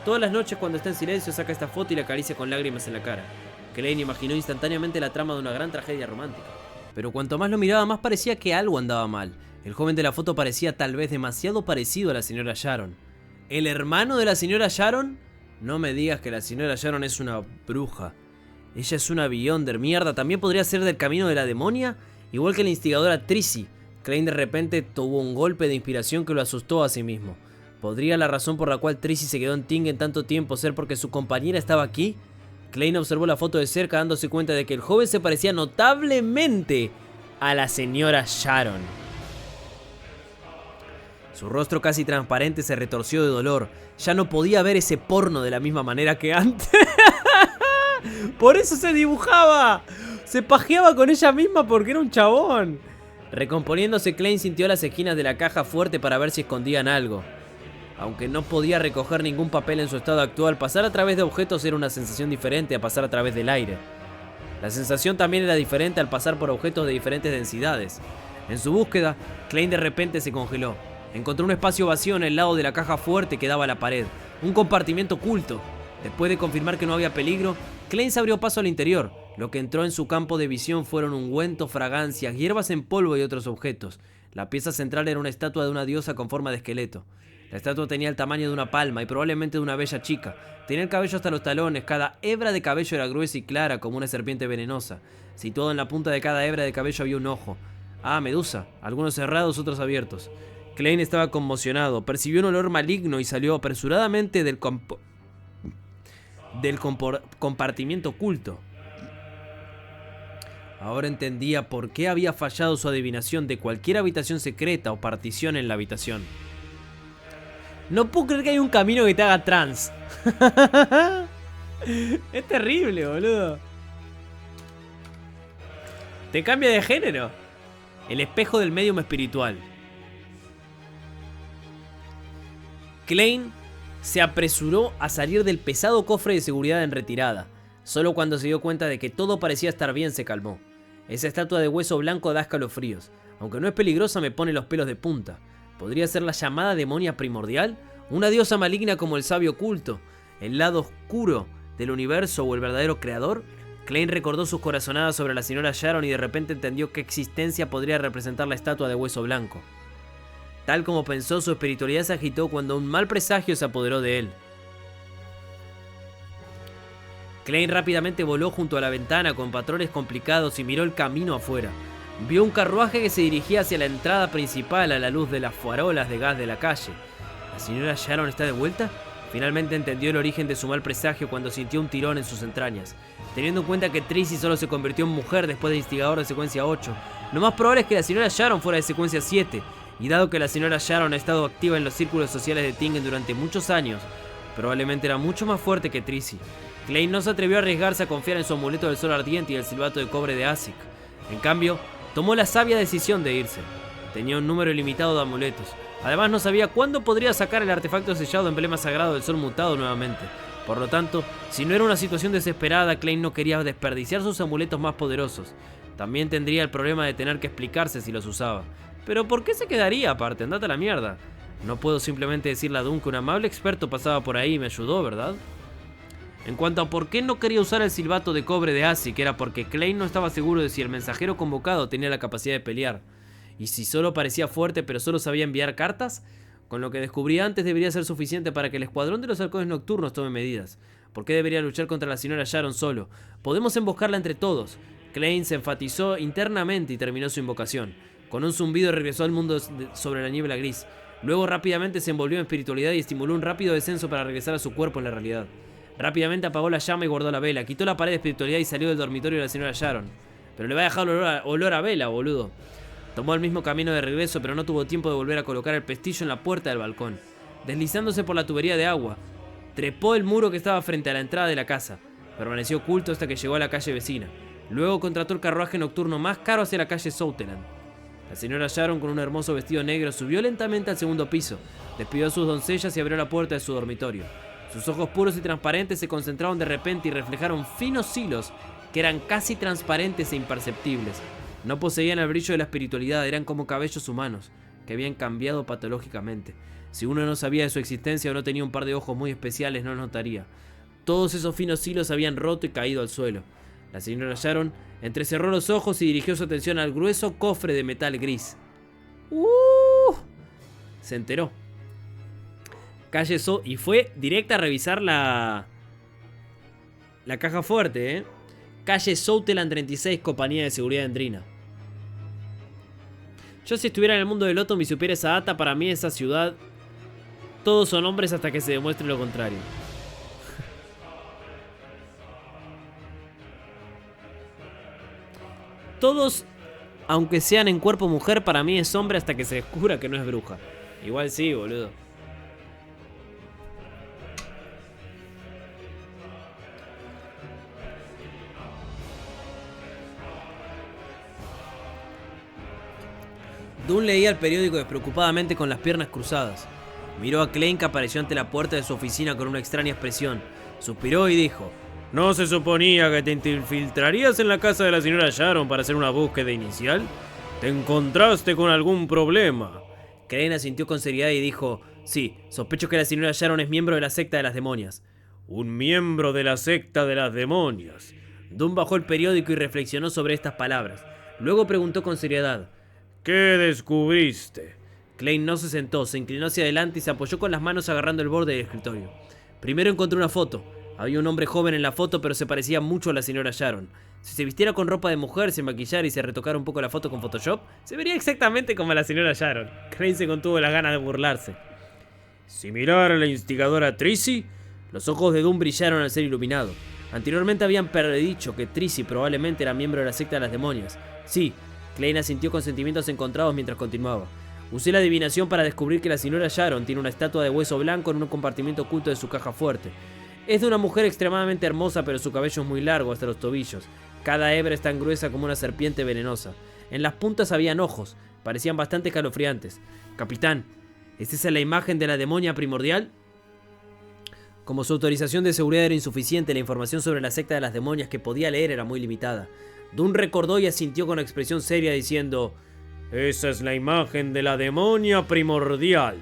Todas las noches cuando está en silencio saca esta foto y la acaricia con lágrimas en la cara. Klein imaginó instantáneamente la trama de una gran tragedia romántica. Pero cuanto más lo miraba, más parecía que algo andaba mal. El joven de la foto parecía tal vez demasiado parecido a la señora Sharon. ¿El hermano de la señora Sharon? No me digas que la señora Sharon es una bruja. Ella es una Beyonder, mierda, ¿también podría ser del camino de la demonia? Igual que la instigadora Trissy. Klein de repente tuvo un golpe de inspiración que lo asustó a sí mismo. ¿Podría la razón por la cual Trissy se quedó en Tingen tanto tiempo ser porque su compañera estaba aquí? Klein observó la foto de cerca dándose cuenta de que el joven se parecía notablemente a la señora Sharon. Su rostro casi transparente se retorció de dolor. Ya no podía ver ese porno de la misma manera que antes. Por eso se dibujaba. Se pajeaba con ella misma porque era un chabón. Recomponiéndose, Klein sintió las esquinas de la caja fuerte para ver si escondían algo. Aunque no podía recoger ningún papel en su estado actual, pasar a través de objetos era una sensación diferente a pasar a través del aire. La sensación también era diferente al pasar por objetos de diferentes densidades. En su búsqueda, Klein de repente se congeló. Encontró un espacio vacío en el lado de la caja fuerte que daba a la pared, un compartimiento oculto. Después de confirmar que no había peligro, Klein se abrió paso al interior. Lo que entró en su campo de visión fueron ungüentos, fragancias, hierbas en polvo y otros objetos. La pieza central era una estatua de una diosa con forma de esqueleto. La estatua tenía el tamaño de una palma y probablemente de una bella chica. Tenía el cabello hasta los talones, cada hebra de cabello era gruesa y clara como una serpiente venenosa. Situado en la punta de cada hebra de cabello había un ojo. Ah, medusa, algunos cerrados, otros abiertos. Klein estaba conmocionado, percibió un olor maligno y salió apresuradamente del compartimiento oculto. Ahora entendía por qué había fallado su adivinación de cualquier habitación secreta o partición en la habitación. No puedo creer que hay un camino que te haga trans. Es terrible, boludo. Te cambia de género. El espejo del médium espiritual. Klein se apresuró a salir del pesado cofre de seguridad en retirada. Solo cuando se dio cuenta de que todo parecía estar bien se calmó. Esa estatua de hueso blanco da escalofríos. Aunque no es peligrosa, me pone los pelos de punta. ¿Podría ser la llamada demonia primordial? ¿Una diosa maligna como el sabio oculto? ¿El lado oscuro del universo o el verdadero creador? Klein recordó sus corazonadas sobre la señora Sharon y de repente entendió qué existencia podría representar la estatua de hueso blanco. Tal como pensó, su espiritualidad se agitó cuando un mal presagio se apoderó de él. Klein rápidamente voló junto a la ventana con patrones complicados y miró el camino afuera. Vio un carruaje que se dirigía hacia la entrada principal a la luz de las farolas de gas de la calle. ¿La señora Sharon está de vuelta? Finalmente entendió el origen de su mal presagio cuando sintió un tirón en sus entrañas. Teniendo en cuenta que Trissy solo se convirtió en mujer después de instigador de secuencia 8, lo más probable es que la señora Sharon fuera de secuencia 7. Y dado que la señora Sharon ha estado activa en los círculos sociales de Tingen durante muchos años, probablemente era mucho más fuerte que Trissy. Klein no se atrevió a arriesgarse a confiar en su amuleto del sol ardiente y el silbato de cobre de Asik. En cambio, tomó la sabia decisión de irse. Tenía un número ilimitado de amuletos. Además, no sabía cuándo podría sacar el artefacto sellado emblema sagrado del sol mutado nuevamente. Por lo tanto, si no era una situación desesperada, Klein no quería desperdiciar sus amuletos más poderosos. También tendría el problema de tener que explicarse si los usaba. Pero ¿por qué se quedaría aparte? Andate a la mierda. No puedo simplemente decirle a Dune que un amable experto pasaba por ahí y me ayudó, ¿verdad? En cuanto a por qué no quería usar el silbato de cobre de Asik, era porque Klein no estaba seguro de si el mensajero convocado tenía la capacidad de pelear. Y si solo parecía fuerte pero solo sabía enviar cartas, con lo que descubrí antes debería ser suficiente para que el escuadrón de los halcones nocturnos tome medidas. ¿Por qué debería luchar contra la señora Sharon solo? Podemos emboscarla entre todos. Klein se enfatizó internamente y terminó su invocación. Con un zumbido regresó al mundo sobre la niebla gris. Luego rápidamente se envolvió en espiritualidad y estimuló un rápido descenso para regresar a su cuerpo en la realidad. Rápidamente apagó la llama y guardó la vela. Quitó la pared de espiritualidad y salió del dormitorio de la señora Sharon. Pero le va a dejar olor a vela, boludo. Tomó el mismo camino de regreso, pero no tuvo tiempo de volver a colocar el pestillo en la puerta del balcón. Deslizándose por la tubería de agua, trepó el muro que estaba frente a la entrada de la casa. Permaneció oculto hasta que llegó a la calle vecina. Luego contrató el carruaje nocturno más caro hacia la calle Southland. La señora Sharon, con un hermoso vestido negro, subió lentamente al segundo piso, despidió a sus doncellas y abrió la puerta de su dormitorio. Sus ojos puros y transparentes se concentraron de repente y reflejaron finos hilos que eran casi transparentes e imperceptibles. No poseían el brillo de la espiritualidad, eran como cabellos humanos, que habían cambiado patológicamente. Si uno no sabía de su existencia o no tenía un par de ojos muy especiales, no lo notaría. Todos esos finos hilos habían roto y caído al suelo. La señora Sharon entrecerró los ojos y dirigió su atención al grueso cofre de metal gris. Se enteró. Y fue directa a revisar la caja fuerte, Calle Southland 36, Compañía de Seguridad de Endrina. Yo, si estuviera en el mundo del Loto y supiera esa data, para mí esa ciudad todos son hombres hasta que se demuestre lo contrario. Todos, aunque sean en cuerpo mujer, para mí es hombre hasta que se descubra que no es bruja. Igual sí, boludo. Dune leía el periódico despreocupadamente con las piernas cruzadas. Miró a Klein, que apareció ante la puerta de su oficina con una extraña expresión. Suspiró y dijo: ¿No se suponía que te infiltrarías en la casa de la señora Sharon para hacer una búsqueda inicial? ¿Te encontraste con algún problema? Klein asintió con seriedad y dijo: Sí, sospecho que la señora Sharon es miembro de la secta de las demonias. ¿Un miembro de la secta de las demonias? Dune bajó el periódico y reflexionó sobre estas palabras. Luego preguntó con seriedad: ¿Qué descubriste? Klein no se sentó, se inclinó hacia adelante y se apoyó con las manos agarrando el borde del escritorio. Primero encontré una foto. Había un hombre joven en la foto, pero se parecía mucho a la señora Sharon. Si se vistiera con ropa de mujer, se maquillara y se retocara un poco la foto con Photoshop, se vería exactamente como la señora Sharon. Klein se contuvo las ganas de burlarse. Similar a la instigadora Trissy, los ojos de Dune brillaron al ser iluminado. Anteriormente habían predicho que Trissy probablemente era miembro de la secta de las demonias. Sí, Klein asintió con sentimientos encontrados mientras continuaba. Usé la adivinación para descubrir que la señora Sharon tiene una estatua de hueso blanco en un compartimiento oculto de su caja fuerte. Es de una mujer extremadamente hermosa, pero su cabello es muy largo hasta los tobillos. Cada hebra es tan gruesa como una serpiente venenosa. En las puntas habían ojos, parecían bastante escalofriantes. Capitán, ¿es esa la imagen de la demonia primordial? Como su autorización de seguridad era insuficiente, la información sobre la secta de las demonias que podía leer era muy limitada. Dune recordó y asintió con expresión seria diciendo: Esa es la imagen de la demonia primordial.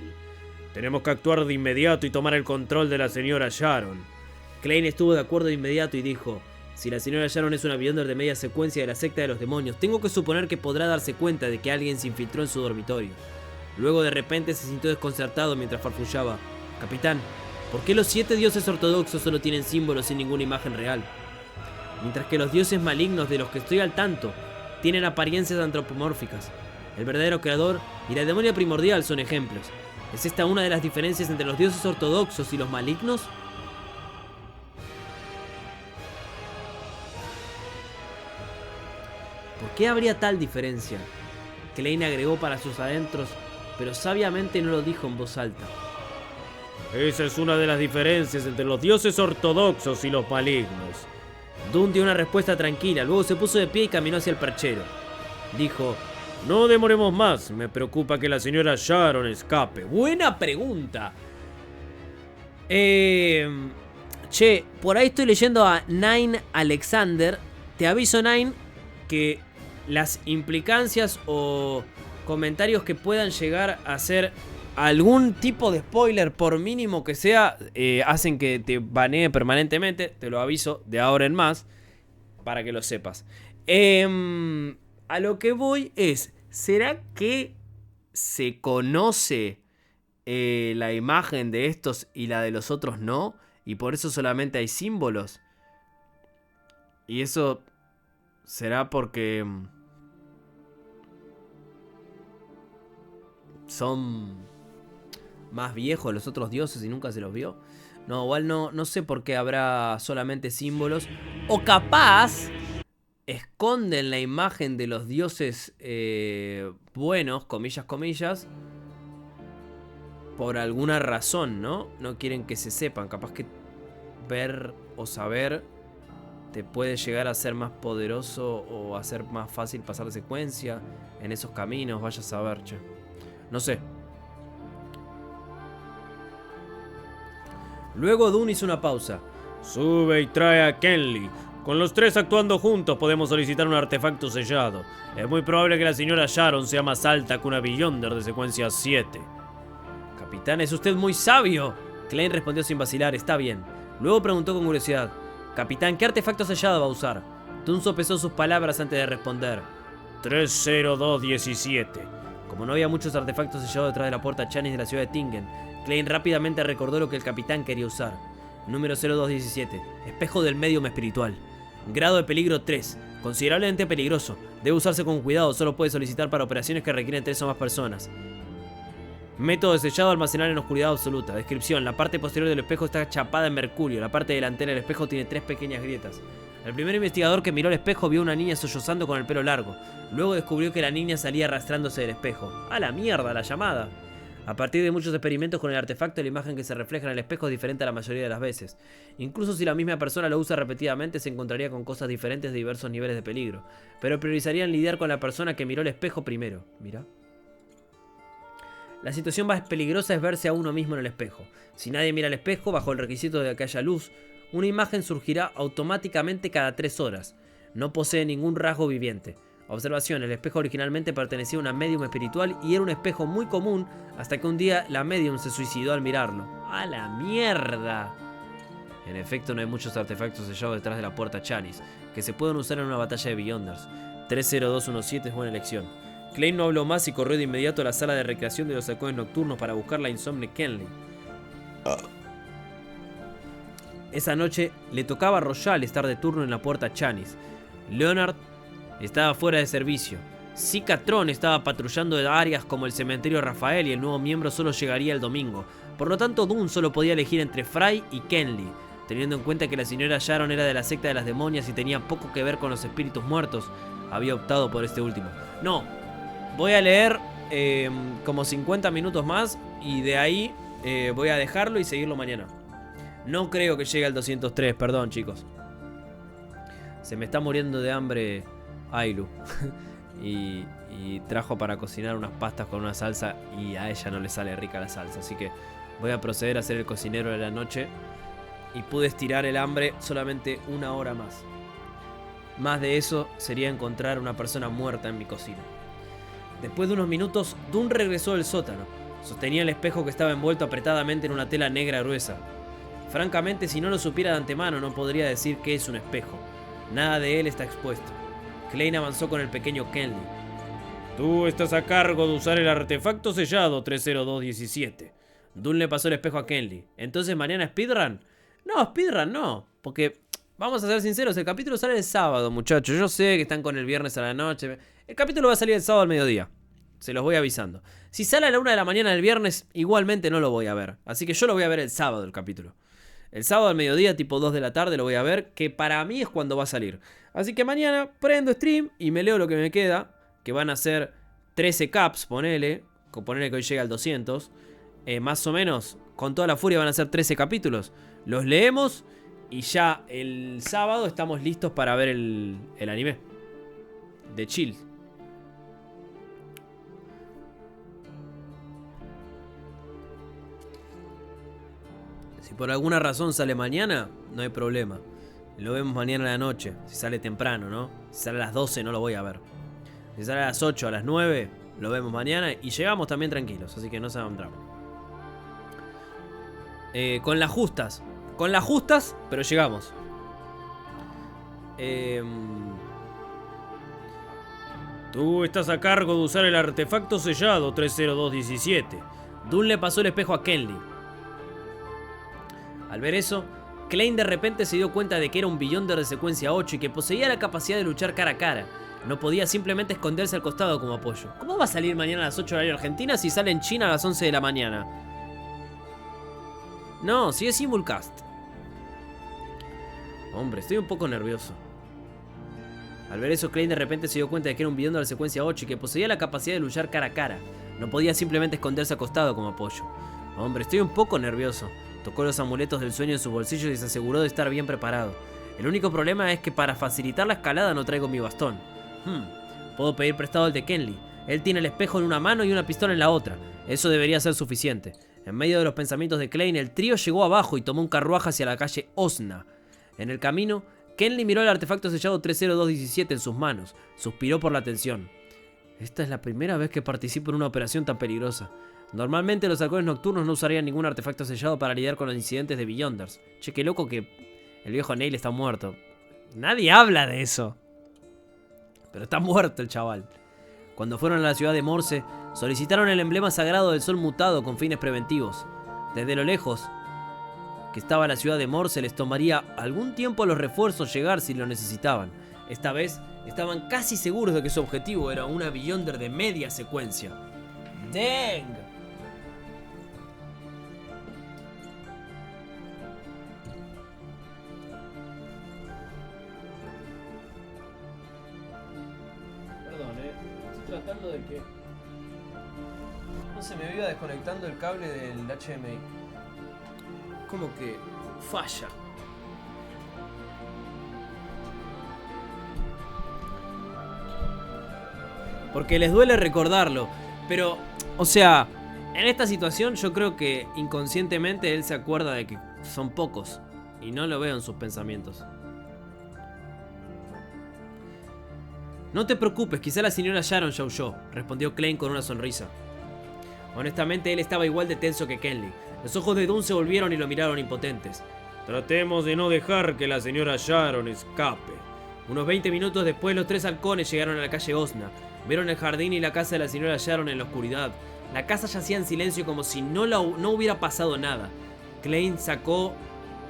Tenemos que actuar de inmediato y tomar el control de la señora Sharon. Klein estuvo de acuerdo de inmediato y dijo: Si la señora Sharon es una Beyonder de media secuencia de la secta de los demonios, tengo que suponer que podrá darse cuenta de que alguien se infiltró en su dormitorio. Luego de repente se sintió desconcertado mientras farfullaba: Capitán, ¿por qué los 7 dioses ortodoxos solo tienen símbolos sin ninguna imagen real? Mientras que los dioses malignos de los que estoy al tanto tienen apariencias antropomórficas. El verdadero creador y la demonia primordial son ejemplos. ¿Es esta una de las diferencias entre los dioses ortodoxos y los malignos? ¿Por qué habría tal diferencia? Klein agregó para sus adentros, pero sabiamente no lo dijo en voz alta. Esa es una de las diferencias entre los dioses ortodoxos y los malignos. Dune dio una respuesta tranquila, luego se puso de pie y caminó hacia el perchero. Dijo: No demoremos más, me preocupa que la señora Sharon escape. Buena pregunta. Che, por ahí estoy leyendo a Nine Alexander. Te aviso, Nine, que las implicancias o comentarios que puedan llegar a ser algún tipo de spoiler, por mínimo que sea, hacen que te banee permanentemente. Te lo aviso de ahora en más, para que lo sepas. A lo que voy es, ¿será que se conoce la imagen de estos y la de los otros no? Y por eso solamente hay símbolos. Y eso será porque son más viejos los otros dioses y nunca se los vio. No, igual no sé por qué habrá solamente símbolos. O capaz esconden la imagen de los dioses buenos, comillas, comillas, por alguna razón, ¿no? No quieren que se sepan. Capaz que ver o saber te puede llegar a ser más poderoso o hacer más fácil pasar de secuencia en esos caminos. Vaya a saber, che. No sé. Luego Dune hizo una pausa. Sube y trae a Kenley. Con los tres actuando juntos podemos solicitar un artefacto sellado. Es muy probable que la señora Sharon sea más alta que una Beyonder de secuencia 7. Capitán, es usted muy sabio. Klein respondió sin vacilar, está bien. Luego preguntó con curiosidad. Capitán, ¿qué artefacto sellado va a usar? Dune sopesó sus palabras antes de responder. 30217. Como no había muchos artefactos sellados detrás de la puerta Chanis de la ciudad de Tingen, Klein rápidamente recordó lo que el capitán quería usar. Número 0217. Espejo del medium espiritual. Grado de peligro 3. Considerablemente peligroso. Debe usarse con cuidado. Solo puede solicitar para operaciones que requieren 3 o más personas. Método de sellado, almacenar en oscuridad absoluta. Descripción. La parte posterior del espejo está chapada en mercurio. La parte delantera del espejo tiene 3 pequeñas grietas. El primer investigador que miró el espejo vio a una niña sollozando con el pelo largo. Luego descubrió que la niña salía arrastrándose del espejo. ¡A la mierda, la llamada! A partir de muchos experimentos con el artefacto, la imagen que se refleja en el espejo es diferente a la mayoría de las veces. Incluso si la misma persona lo usa repetidamente, se encontraría con cosas diferentes de diversos niveles de peligro. Pero priorizarían lidiar con la persona que miró el espejo primero. Mira. La situación más peligrosa es verse a uno mismo en el espejo. Si nadie mira el espejo, bajo el requisito de que haya luz, una imagen surgirá automáticamente cada 3 horas. No posee ningún rasgo viviente. Observación, el espejo originalmente pertenecía a una medium espiritual y era un espejo muy común hasta que un día la medium se suicidó al mirarlo. ¡A la mierda! En efecto, no hay muchos artefactos sellados detrás de la puerta Chanis, que se pueden usar en una batalla de Beyonders. 30217 es buena elección. Klein no habló más y corrió de inmediato a la sala de recreación de los halcones nocturnos para buscar la insomne Kenley. Esa noche le tocaba a Royal estar de turno en la puerta Chanis. Leonard estaba fuera de servicio. Cicatron estaba patrullando áreas como el cementerio Rafael y el nuevo miembro solo llegaría el domingo. Por lo tanto, Dune solo podía elegir entre Fry y Kenley, teniendo en cuenta que la señora Sharon era de la secta de las demonias y tenía poco que ver con los espíritus muertos. Había optado por este último. No, voy a leer como 50 minutos más y de ahí voy a dejarlo y seguirlo mañana. No creo que llegue al 203, perdón chicos. Se me está muriendo de hambre Ailu. y trajo para cocinar unas pastas con una salsa y a ella no le sale rica la salsa. Así que voy a proceder a ser el cocinero de la noche. Y pude estirar el hambre solamente 1 hora más. Más de eso sería encontrar una persona muerta en mi cocina. Después de unos minutos, Dune regresó del sótano. Sostenía el espejo que estaba envuelto apretadamente en una tela negra gruesa. Francamente, si no lo supiera de antemano, no podría decir que es un espejo. Nada de él está expuesto. Klein avanzó con el pequeño Kenley. Tú estás a cargo de usar el artefacto sellado 30217. Dune le pasó el espejo a Kenley. ¿Entonces mañana speedrun? No, speedrun no. Porque, vamos a ser sinceros, el capítulo sale el sábado, muchachos. Yo sé que están con el viernes a la noche. El capítulo va a salir el sábado al mediodía. Se los voy avisando. Si sale a la 1 de la mañana del viernes, igualmente no lo voy a ver. Así que yo lo voy a ver el sábado, el capítulo. El sábado al mediodía, tipo 2 de la tarde, lo voy a ver, que para mí es cuando va a salir. Así que mañana prendo stream y me leo lo que me queda, que van a ser 13 caps, ponele que hoy llega al 200. Más o menos, con toda la furia van a ser 13 capítulos. Los leemos y ya el sábado estamos listos para ver el anime. De chill. Si por alguna razón sale mañana, no hay problema. Lo vemos mañana a la noche, si sale temprano, ¿no? Si sale a las 12 no lo voy a ver. Si sale a las 8, a las 9, lo vemos mañana y llegamos también tranquilos, así que no se hagan drama. Con las justas. Con las justas, pero llegamos. Tú estás a cargo de usar el artefacto sellado 30217. Dunn le pasó el espejo a Kenley. Al ver eso, Klein de repente se dio cuenta de que era un Beyonder de secuencia 8 y que poseía la capacidad de luchar cara a cara. No podía simplemente esconderse al costado como apoyo. ¿Cómo va a salir mañana a las 8 horario Argentina si sale en China a las 11 de la mañana? No, si es simulcast. Hombre, estoy un poco nervioso. Al ver eso, Klein de repente se dio cuenta de que era un Beyonder de secuencia 8 y que poseía la capacidad de luchar cara a cara. No podía simplemente esconderse acostado como apoyo. Hombre, estoy un poco nervioso. Tocó los amuletos del sueño en sus bolsillos y se aseguró de estar bien preparado. El único problema es que para facilitar la escalada no traigo mi bastón. Puedo pedir prestado el de Kenley. Él tiene el espejo en una mano y una pistola en la otra. Eso debería ser suficiente. En medio de los pensamientos de Klein, el trío llegó abajo y tomó un carruaje hacia la calle Osna. En el camino, Kenley miró el artefacto sellado 30217 en sus manos. Suspiró por la tensión. Esta es la primera vez que participo en una operación tan peligrosa. Normalmente los halcones nocturnos no usarían ningún artefacto sellado para lidiar con los incidentes de Beyonders. Che, qué loco que el viejo Neil está muerto. Nadie habla de eso. Pero está muerto el chaval. Cuando fueron a la ciudad de Morse, solicitaron el emblema sagrado del sol mutado con fines preventivos. Desde lo lejos que estaba la ciudad de Morse, les tomaría algún tiempo a los refuerzos llegar si lo necesitaban. Esta vez estaban casi seguros de que su objetivo era una Beyonder de media secuencia. ¡Dang! Perdón, estoy tratando de que no se me viva desconectando el cable del HDMI. Como que falla. Porque les duele recordarlo. Pero, o sea, en esta situación yo creo que inconscientemente él se acuerda de que son pocos. Y no lo veo en sus pensamientos. No te preocupes, quizá la señora Sharon ya huyó, respondió Klein con una sonrisa. Honestamente él estaba igual de tenso que Kenley. Los ojos de Dunn se volvieron y lo miraron impotentes. Tratemos de no dejar que la señora Sharon escape. Unos 20 minutos después los tres halcones llegaron a la calle Osna. Vieron el jardín y la casa de la señora Sharon en la oscuridad. La casa yacía en silencio como si no hubiera pasado nada. Klein sacó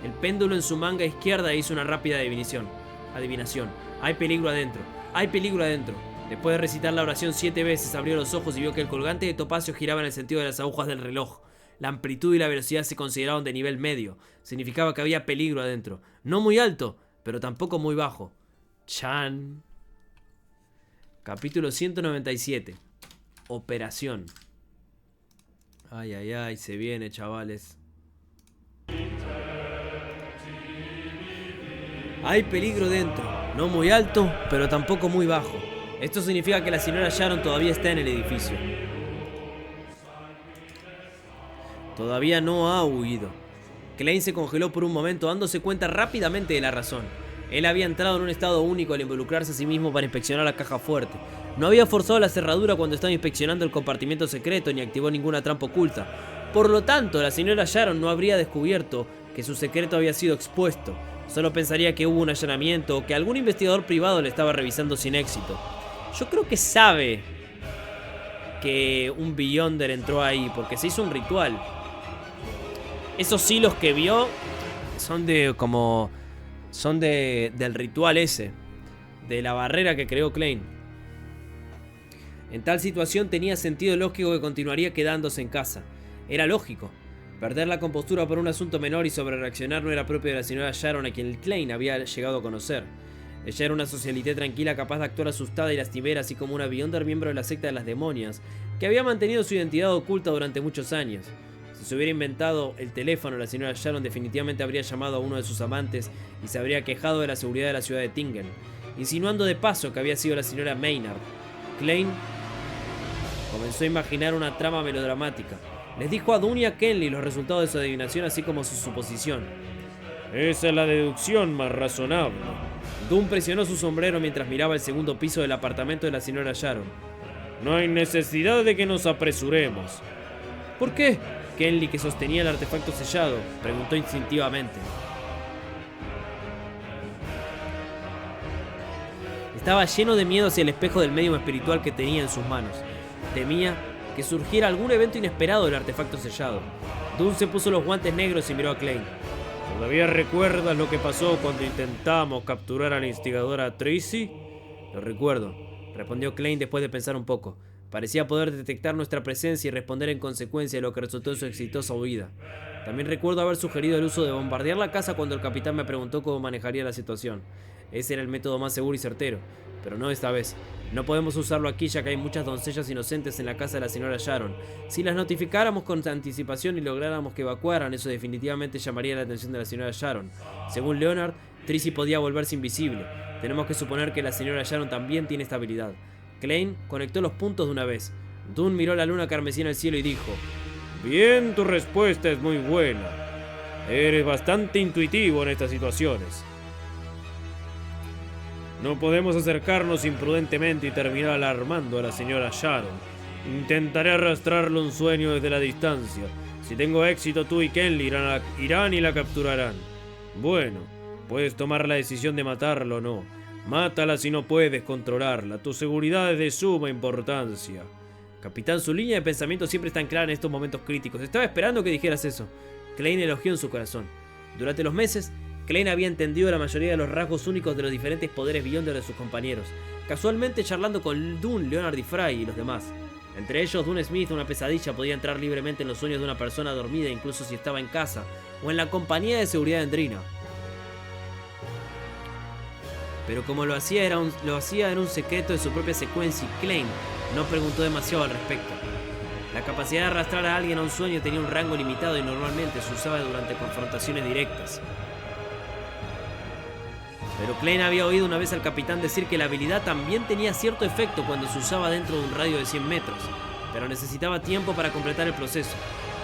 el péndulo en su manga izquierda e hizo una rápida adivinación. Hay peligro adentro. Hay peligro adentro. Después de recitar la oración 7 veces, abrió los ojos y vio que el colgante de topacio giraba en el sentido de las agujas del reloj. La amplitud y la velocidad se consideraban de nivel medio. Significaba que había peligro adentro. No muy alto, pero tampoco muy bajo. Chan. Capítulo 197. Operación. Ay, ay, ay, se viene, chavales. Hay peligro dentro. No muy alto, pero tampoco muy bajo. Esto significa que la señora Sharon todavía está en el edificio. Todavía no ha huido. Klein se congeló por un momento, dándose cuenta rápidamente de la razón. Él había entrado en un estado único al involucrarse a sí mismo para inspeccionar la caja fuerte. No había forzado la cerradura cuando estaba inspeccionando el compartimiento secreto ni activó ninguna trampa oculta. Por lo tanto, la señora Sharon no habría descubierto que su secreto había sido expuesto. Solo pensaría que hubo un allanamiento o que algún investigador privado le estaba revisando sin éxito. Yo creo que sabe que un Beyonder entró ahí porque se hizo un ritual. Esos hilos que vio son del ritual ese, de la barrera que creó Klein. En tal situación tenía sentido lógico que continuaría quedándose en casa. Era lógico. Perder la compostura por un asunto menor y sobrereaccionar no era propio de la señora Sharon, a quien Klein había llegado a conocer. Ella era una socialité tranquila, capaz de actuar asustada y lastimera, así como una Beyonder miembro de la secta de las demonias, que había mantenido su identidad oculta durante muchos años. Si se hubiera inventado el teléfono, la señora Sharon definitivamente habría llamado a uno de sus amantes y se habría quejado de la seguridad de la ciudad de Tingen, insinuando de paso que había sido la señora Maynard. Klein comenzó a imaginar una trama melodramática. Les dijo a Dune y a Kenley los resultados de su adivinación, así como su suposición. Esa es la deducción más razonable. Dune presionó su sombrero mientras miraba el segundo piso del apartamento de la señora Sharon. No hay necesidad de que nos apresuremos. ¿Por qué? Kenley, que sostenía el artefacto sellado, preguntó instintivamente. Estaba lleno de miedo hacia el espejo del medium espiritual que tenía en sus manos. Temía que surgiera algún evento inesperado del artefacto sellado. Dune se puso los guantes negros y miró a Klein. ¿Todavía recuerdas lo que pasó cuando intentamos capturar a la instigadora Tracy? Lo recuerdo, respondió Klein después de pensar un poco. Parecía poder detectar nuestra presencia y responder en consecuencia de lo que resultó en su exitosa huida. También recuerdo haber sugerido el uso de bombardear la casa cuando el capitán me preguntó cómo manejaría la situación. Ese era el método más seguro y certero, pero no esta vez. No podemos usarlo aquí ya que hay muchas doncellas inocentes en la casa de la señora Sharon. Si las notificáramos con anticipación y lográramos que evacuaran, eso definitivamente llamaría la atención de la señora Sharon. Según Leonard, Tracy podía volverse invisible. Tenemos que suponer que la señora Sharon también tiene esta habilidad. Klein conectó los puntos de una vez. Dune miró la luna carmesí en el cielo y dijo: Bien, tu respuesta es muy buena. Eres bastante intuitivo en estas situaciones. No podemos acercarnos imprudentemente y terminar alarmando a la señora Sharon. Intentaré arrastrarle un sueño desde la distancia. Si tengo éxito, tú y Kenley irán y la capturarán. Bueno, puedes tomar la decisión de matarla o no. Mátala si no puedes controlarla. Tu seguridad es de suma importancia. Capitán, su línea de pensamiento siempre es tan clara en estos momentos críticos. Estaba esperando que dijeras eso. Klein elogió en su corazón. Durante los meses, Klein había entendido la mayoría de los rasgos únicos de los diferentes poderes Beyonder de sus compañeros, casualmente charlando con Dune, Leonard y Fry y los demás. Entre ellos, Dune Smith, una pesadilla, podía entrar libremente en los sueños de una persona dormida, incluso si estaba en casa o en la compañía de seguridad de Endrina. Pero como lo hacía era un secreto de su propia secuencia y Klein no preguntó demasiado al respecto. La capacidad de arrastrar a alguien a un sueño tenía un rango limitado y normalmente se usaba durante confrontaciones directas. Pero Klein había oído una vez al capitán decir que la habilidad también tenía cierto efecto cuando se usaba dentro de un radio de 100 metros, pero necesitaba tiempo para completar el proceso.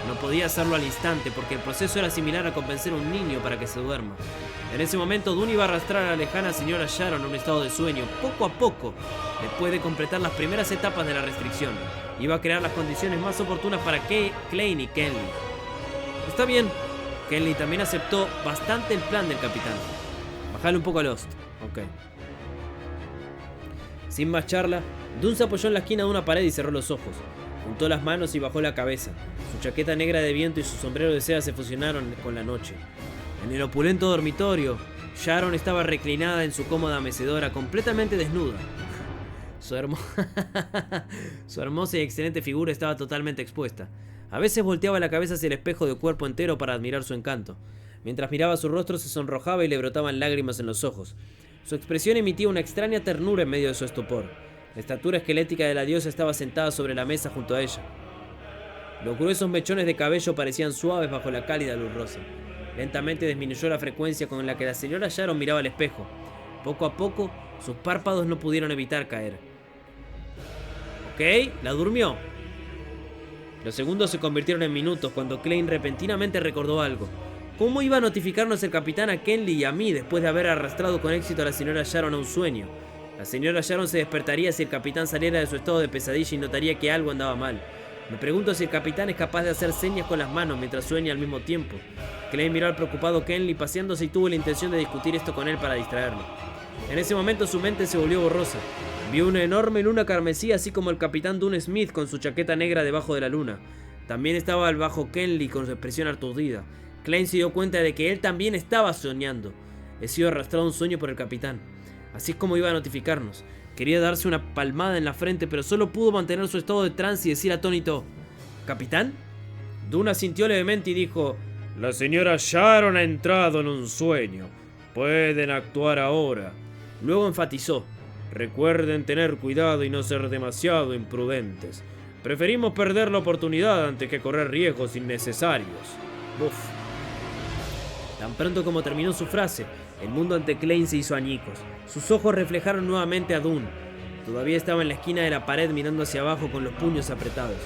No podía hacerlo al instante porque el proceso era similar a convencer a un niño para que se duerma. En ese momento, Dune iba a arrastrar a la lejana señora Sharon a un estado de sueño, poco a poco, después de completar las primeras etapas de la restricción. Iba a crear las condiciones más oportunas para Klein y Kenley. Está bien, Kenley también aceptó bastante el plan del capitán. Bajale un poco a Lost. Ok. Sin más charla, Dune se apoyó en la esquina de una pared y cerró los ojos. Juntó las manos y bajó la cabeza. Su chaqueta negra de viento y su sombrero de seda se fusionaron con la noche. En el opulento dormitorio, Sharon estaba reclinada en su cómoda mecedora, completamente desnuda. Su hermosa y excelente figura estaba totalmente expuesta. A veces volteaba la cabeza hacia el espejo de cuerpo entero para admirar su encanto. Mientras miraba su rostro se sonrojaba y le brotaban lágrimas en los ojos. Su expresión emitía una extraña ternura en medio de su estupor. La estatura esquelética de la diosa estaba sentada sobre la mesa junto a ella. Los gruesos mechones de cabello parecían suaves bajo la cálida luz rosa. Lentamente disminuyó la frecuencia con la que la señora Sharon miraba al espejo. Poco a poco, sus párpados no pudieron evitar caer. Ok, la durmió. Los segundos se convirtieron en minutos cuando Klein repentinamente recordó algo. ¿Cómo iba a notificarnos el capitán a Kenley y a mí después de haber arrastrado con éxito a la señora Sharon a un sueño? La señora Sharon se despertaría si el capitán saliera de su estado de pesadilla y notaría que algo andaba mal. Me pregunto si el capitán es capaz de hacer señas con las manos mientras sueña al mismo tiempo. Klein miró al preocupado Kenley paseándose y tuvo la intención de discutir esto con él para distraerlo. En ese momento su mente se volvió borrosa. Vio una enorme luna carmesí así como el capitán Dune Smith con su chaqueta negra debajo de la luna. También estaba al bajo Kenley con su expresión aturdida. Klein se dio cuenta de que él también estaba soñando. He sido arrastrado a un sueño por el capitán. Así es como iba a notificarnos. Quería darse una palmada en la frente, pero solo pudo mantener su estado de trance y decir atónito: ¿Capitán? Dune asintió levemente y dijo: La señora Sharon ha entrado en un sueño. Pueden actuar ahora. Luego enfatizó: Recuerden tener cuidado y no ser demasiado imprudentes. Preferimos perder la oportunidad antes que correr riesgos innecesarios. Uf. Tan pronto como terminó su frase, el mundo ante Klein se hizo añicos. Sus ojos reflejaron nuevamente a Dune. Todavía estaba en la esquina de la pared mirando hacia abajo con los puños apretados.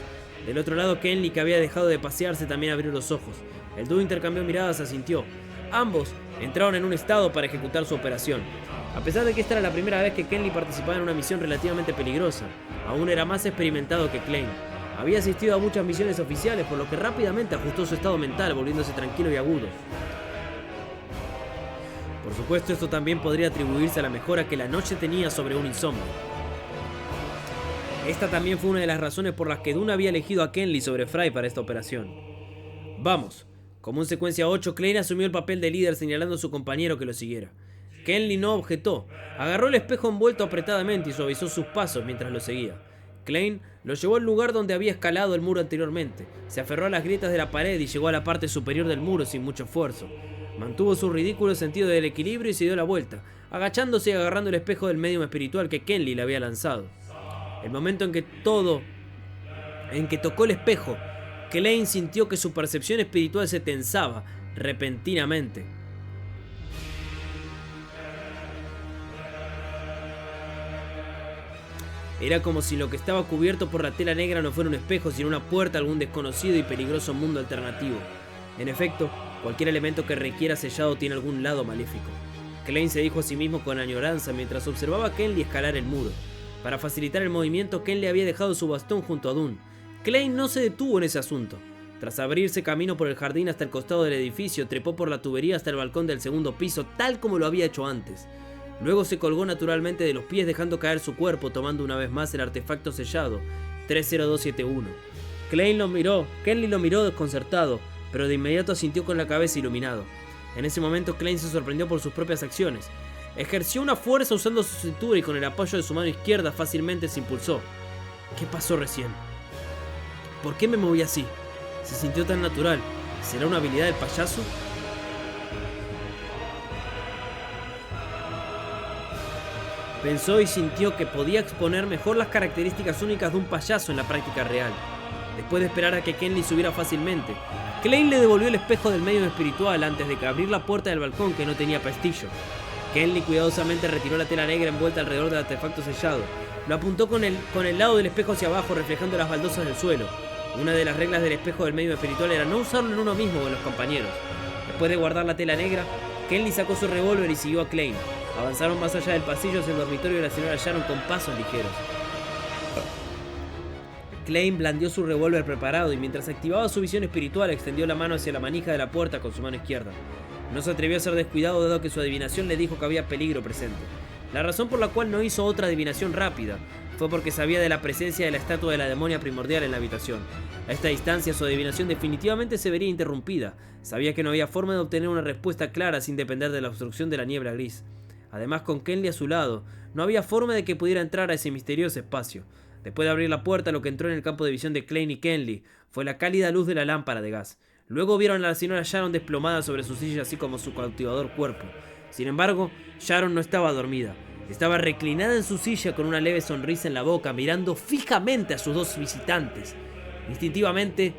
Del otro lado, Kenly, que había dejado de pasearse, también abrió los ojos. El dúo intercambió miradas, asintió. Ambos entraron en un estado para ejecutar su operación. A pesar de que esta era la primera vez que Kenly participaba en una misión relativamente peligrosa, aún era más experimentado que Klein. Había asistido a muchas misiones oficiales, por lo que rápidamente ajustó su estado mental, volviéndose tranquilo y agudo. Por supuesto, esto también podría atribuirse a la mejora que la noche tenía sobre un insomnio. Esta también fue una de las razones por las que Dune había elegido a Kenly sobre Fry para esta operación. Vamos. Como en secuencia 8, Klein asumió el papel de líder señalando a su compañero que lo siguiera. Kenly no objetó. Agarró el espejo envuelto apretadamente y suavizó sus pasos mientras lo seguía. Klein lo llevó al lugar donde había escalado el muro anteriormente. Se aferró a las grietas de la pared y llegó a la parte superior del muro sin mucho esfuerzo. Mantuvo su ridículo sentido del equilibrio y se dio la vuelta, agachándose y agarrando el espejo del medium espiritual que Kenly le había lanzado. El momento en que tocó el espejo, Klein sintió que su percepción espiritual se tensaba repentinamente. Era como si lo que estaba cubierto por la tela negra no fuera un espejo, sino una puerta a algún desconocido y peligroso mundo alternativo. En efecto, cualquier elemento que requiera sellado tiene algún lado maléfico. Klein se dijo a sí mismo con añoranza mientras observaba a Kenly escalar el muro. Para facilitar el movimiento, Kenly había dejado su bastón junto a Dune. Klein no se detuvo en ese asunto. Tras abrirse camino por el jardín hasta el costado del edificio, trepó por la tubería hasta el balcón del segundo piso, tal como lo había hecho antes. Luego se colgó naturalmente de los pies, dejando caer su cuerpo, tomando una vez más el artefacto sellado 30271. Kenly lo miró desconcertado, pero de inmediato asintió con la cabeza iluminado. En ese momento Klein se sorprendió por sus propias acciones. Ejerció una fuerza usando su cintura y con el apoyo de su mano izquierda fácilmente se impulsó. ¿Qué pasó recién? ¿Por qué me moví así? Se sintió tan natural. ¿Será una habilidad del payaso? Pensó y sintió que podía exponer mejor las características únicas de un payaso en la práctica real. Después de esperar a que Kenly subiera fácilmente, Klein le devolvió el espejo del medium espiritual antes de abrir la puerta del balcón que no tenía pestillo. Kenly cuidadosamente retiró la tela negra envuelta alrededor del artefacto sellado. Lo apuntó con el lado del espejo hacia abajo, reflejando las baldosas del suelo. Una de las reglas del espejo del medium espiritual era no usarlo en uno mismo o en los compañeros. Después de guardar la tela negra, Kenly sacó su revólver y siguió a Klein. Avanzaron más allá del pasillo hacia el dormitorio de la señora Sharon con pasos ligeros. Klein blandió su revólver preparado y mientras activaba su visión espiritual extendió la mano hacia la manija de la puerta con su mano izquierda. No se atrevió a ser descuidado dado que su adivinación le dijo que había peligro presente. La razón por la cual no hizo otra adivinación rápida fue porque sabía de la presencia de la estatua de la demonia primordial en la habitación. A esta distancia su adivinación definitivamente se vería interrumpida. Sabía que no había forma de obtener una respuesta clara sin depender de la obstrucción de la niebla gris. Además, con Kenly a su lado, no había forma de que pudiera entrar a ese misterioso espacio. Después de abrir la puerta, lo que entró en el campo de visión de Klein y Kenly fue la cálida luz de la lámpara de gas. Luego vieron a la señora Sharon desplomada sobre su silla, así como su cautivador cuerpo. Sin embargo, Sharon no estaba dormida. Estaba reclinada en su silla con una leve sonrisa en la boca, mirando fijamente a sus dos visitantes. Instintivamente,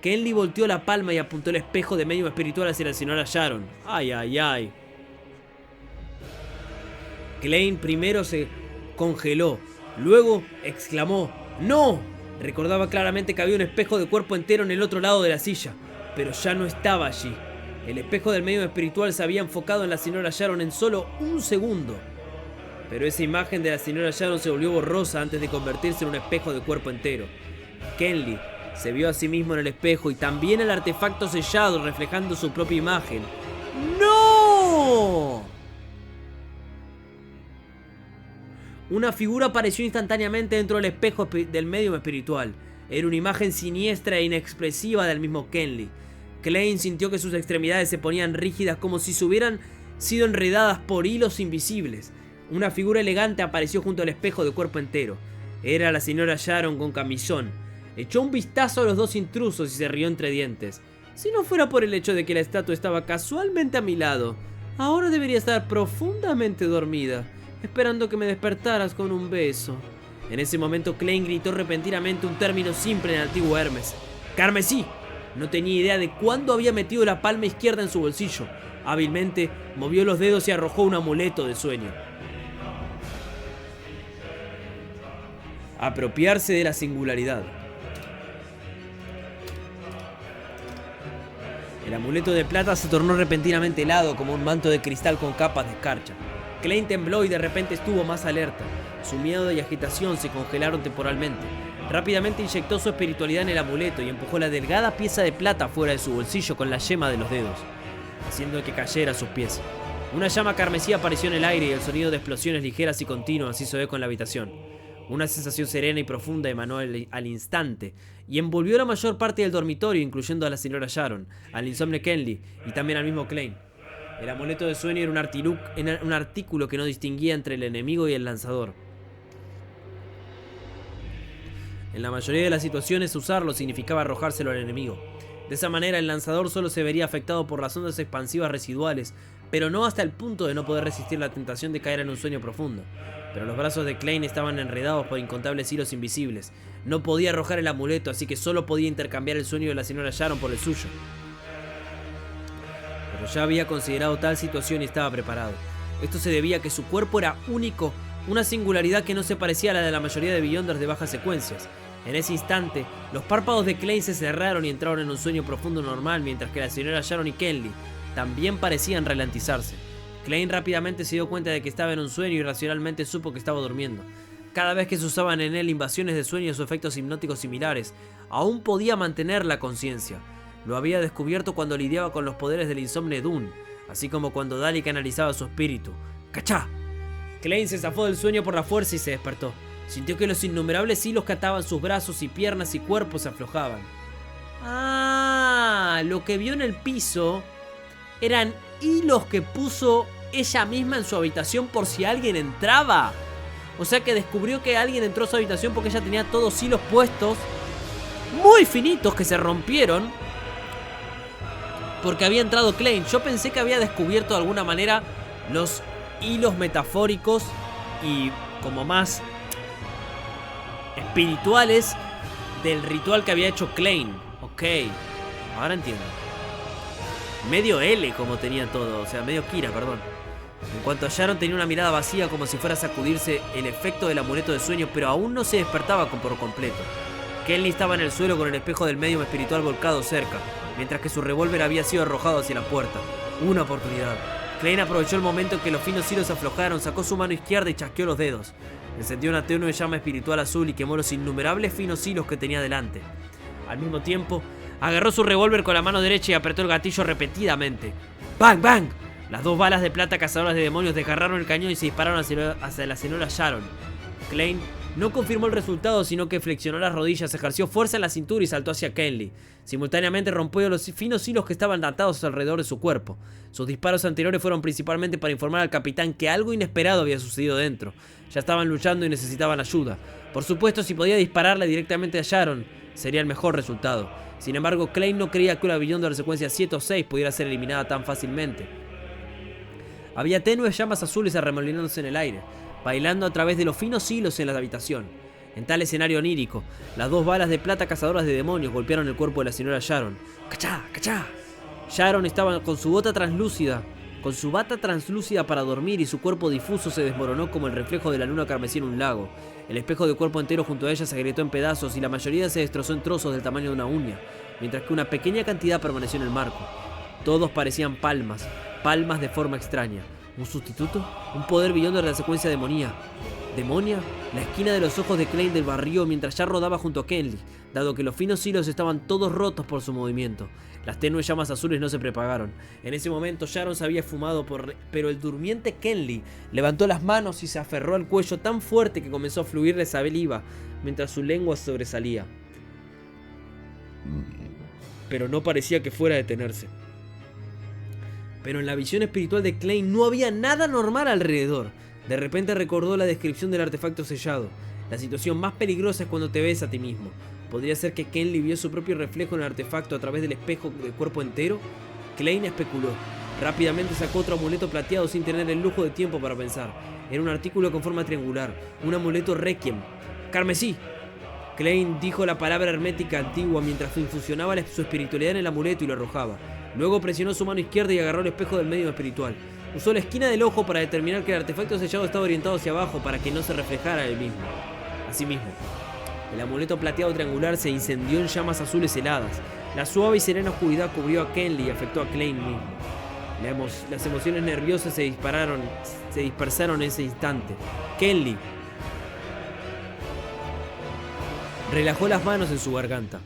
Kenly volteó la palma y apuntó el espejo de medium espiritual hacia la señora Sharon. ¡Ay, ay, ay! Klein primero se congeló, luego exclamó ¡No! Recordaba claramente que había un espejo de cuerpo entero en el otro lado de la silla, pero ya no estaba allí. El espejo del medium espiritual se había enfocado en la señora Sharon en solo un segundo. Pero esa imagen de la señora Sharon se volvió borrosa antes de convertirse en un espejo de cuerpo entero. Kenly se vio a sí mismo en el espejo y también el artefacto sellado reflejando su propia imagen. ¡No! Una figura apareció instantáneamente dentro del espejo del medium espiritual. Era una imagen siniestra e inexpresiva del mismo Kenly. Klein sintió que sus extremidades se ponían rígidas como si se hubieran sido enredadas por hilos invisibles. Una figura elegante apareció junto al espejo de cuerpo entero. Era la señora Sharon con camisón. Echó un vistazo a los dos intrusos y se rió entre dientes. Si no fuera por el hecho de que la estatua estaba casualmente a mi lado, ahora debería estar profundamente dormida, esperando que me despertaras con un beso. En ese momento Klein gritó repentinamente un término simple en el antiguo Hermes. ¡Carmesí! No tenía idea de cuándo había metido la palma izquierda en su bolsillo. Hábilmente movió los dedos y arrojó un amuleto de sueño. Apropiarse de la singularidad. El amuleto de plata se tornó repentinamente helado como un manto de cristal con capas de escarcha. Klein tembló y de repente estuvo más alerta. Su miedo y agitación se congelaron temporalmente. Rápidamente inyectó su espiritualidad en el amuleto y empujó la delgada pieza de plata fuera de su bolsillo con la yema de los dedos, haciendo que cayera a sus pies. Una llama carmesí apareció en el aire y el sonido de explosiones ligeras y continuas hizo eco en la habitación. Una sensación serena y profunda emanó al instante y envolvió la mayor parte del dormitorio, incluyendo a la señora Sharon, al insomne Kenley y también al mismo Klein. El amuleto de sueño era un artículo que no distinguía entre el enemigo y el lanzador. En la mayoría de las situaciones, usarlo significaba arrojárselo al enemigo. De esa manera, el lanzador solo se vería afectado por las ondas expansivas residuales, pero no hasta el punto de no poder resistir la tentación de caer en un sueño profundo. Pero los brazos de Klein estaban enredados por incontables hilos invisibles. No podía arrojar el amuleto, así que solo podía intercambiar el sueño de la señora Sharon por el suyo. Pero ya había considerado tal situación y estaba preparado. Esto se debía a que su cuerpo era único, una singularidad que no se parecía a la de la mayoría de Beyonders de bajas secuencias. En ese instante, los párpados de Klein se cerraron y entraron en un sueño profundo normal, mientras que la señora Sharon y Kenley también parecían ralentizarse. Klein rápidamente se dio cuenta de que estaba en un sueño y racionalmente supo que estaba durmiendo. Cada vez que se usaban en él invasiones de sueños o efectos hipnóticos similares, aún podía mantener la conciencia. Lo había descubierto cuando lidiaba con los poderes del insomne Dune, así como cuando Dali canalizaba su espíritu. ¡Cachá! Klein se zafó del sueño por la fuerza y se despertó. Sintió que los innumerables hilos que ataban sus brazos y piernas y cuerpo se aflojaban. ¡Ah! Lo que vio en el piso eran hilos que puso ella misma en su habitación por si alguien entraba. O sea que descubrió que alguien entró a su habitación porque ella tenía todos hilos puestos, muy finitos, que se rompieron porque había entrado Klein. Yo pensé que había descubierto de alguna manera los hilos metafóricos y como más espirituales del ritual que había hecho Klein. Ok, ahora entiendo. Medio L como tenía todo, o sea, medio Kira, perdón. En cuanto a Sharon, tenía una mirada vacía como si fuera a sacudirse el efecto del amuleto de sueño, pero aún no se despertaba por completo. Kenley estaba en el suelo con el espejo del medium espiritual volcado cerca, mientras que su revólver había sido arrojado hacia la puerta. Una oportunidad. Klein aprovechó el momento en que los finos hilos se aflojaron, sacó su mano izquierda y chasqueó los dedos. Encendió una tenue llama espiritual azul y quemó los innumerables finos hilos que tenía delante. Al mismo tiempo, agarró su revólver con la mano derecha y apretó el gatillo repetidamente. ¡Bang, bang! Las dos balas de plata cazadoras de demonios desgarraron el cañón y se dispararon hacia la señora Sharon. Klein no confirmó el resultado, sino que flexionó las rodillas, ejerció fuerza en la cintura y saltó hacia Kenley. Simultáneamente rompió los finos hilos que estaban atados alrededor de su cuerpo. Sus disparos anteriores fueron principalmente para informar al capitán que algo inesperado había sucedido dentro. Ya estaban luchando y necesitaban ayuda. Por supuesto, si podía dispararle directamente a Sharon, sería el mejor resultado. Sin embargo, Klein no creía que una Beyonder de secuencia 7 o 6 pudiera ser eliminada tan fácilmente. Había tenues llamas azules arremolinándose en el aire, bailando a través de los finos hilos en la habitación. En tal escenario onírico, las dos balas de plata cazadoras de demonios golpearon el cuerpo de la señora Sharon. ¡Cachá! ¡Cachá! Sharon estaba con su bata translúcida para dormir y su cuerpo difuso se desmoronó como el reflejo de la luna carmesí en un lago. El espejo de cuerpo entero junto a ella se agrietó en pedazos y la mayoría se destrozó en trozos del tamaño de una uña, mientras que una pequeña cantidad permaneció en el marco. Todos parecían palmas de forma extraña. ¿Un sustituto? Un poder Beyonder de la secuencia demonia. ¿Demonia? La esquina de los ojos de Klein del barrio mientras ya rodaba junto a Kenley, dado que los finos hilos estaban todos rotos por su movimiento. Las tenues llamas azules no se propagaron. En ese momento Sharon se había esfumado pero el durmiente Kenley levantó las manos y se aferró al cuello tan fuerte que comenzó a fluirle saliva mientras su lengua sobresalía. Pero no parecía que fuera a detenerse. Pero en la visión espiritual de Klein no había nada normal alrededor. De repente recordó la descripción del artefacto sellado. La situación más peligrosa es cuando te ves a ti mismo. ¿Podría ser que Kenley vio su propio reflejo en el artefacto a través del espejo del cuerpo entero? Klein especuló. Rápidamente sacó otro amuleto plateado sin tener el lujo de tiempo para pensar. Era un artículo con forma triangular, un amuleto Requiem. ¡Carmesí! Klein dijo la palabra hermética antigua mientras infusionaba su espiritualidad en el amuleto y lo arrojaba. Luego presionó su mano izquierda y agarró el espejo del medio espiritual. Usó la esquina del ojo para determinar que el artefacto sellado estaba orientado hacia abajo para que no se reflejara él mismo. Asimismo, el amuleto plateado triangular se incendió en llamas azules heladas. La suave y serena oscuridad cubrió a Kenly y afectó a Klein mismo. Las emociones nerviosas se dispersaron en ese instante. Kenly relajó las manos en su garganta,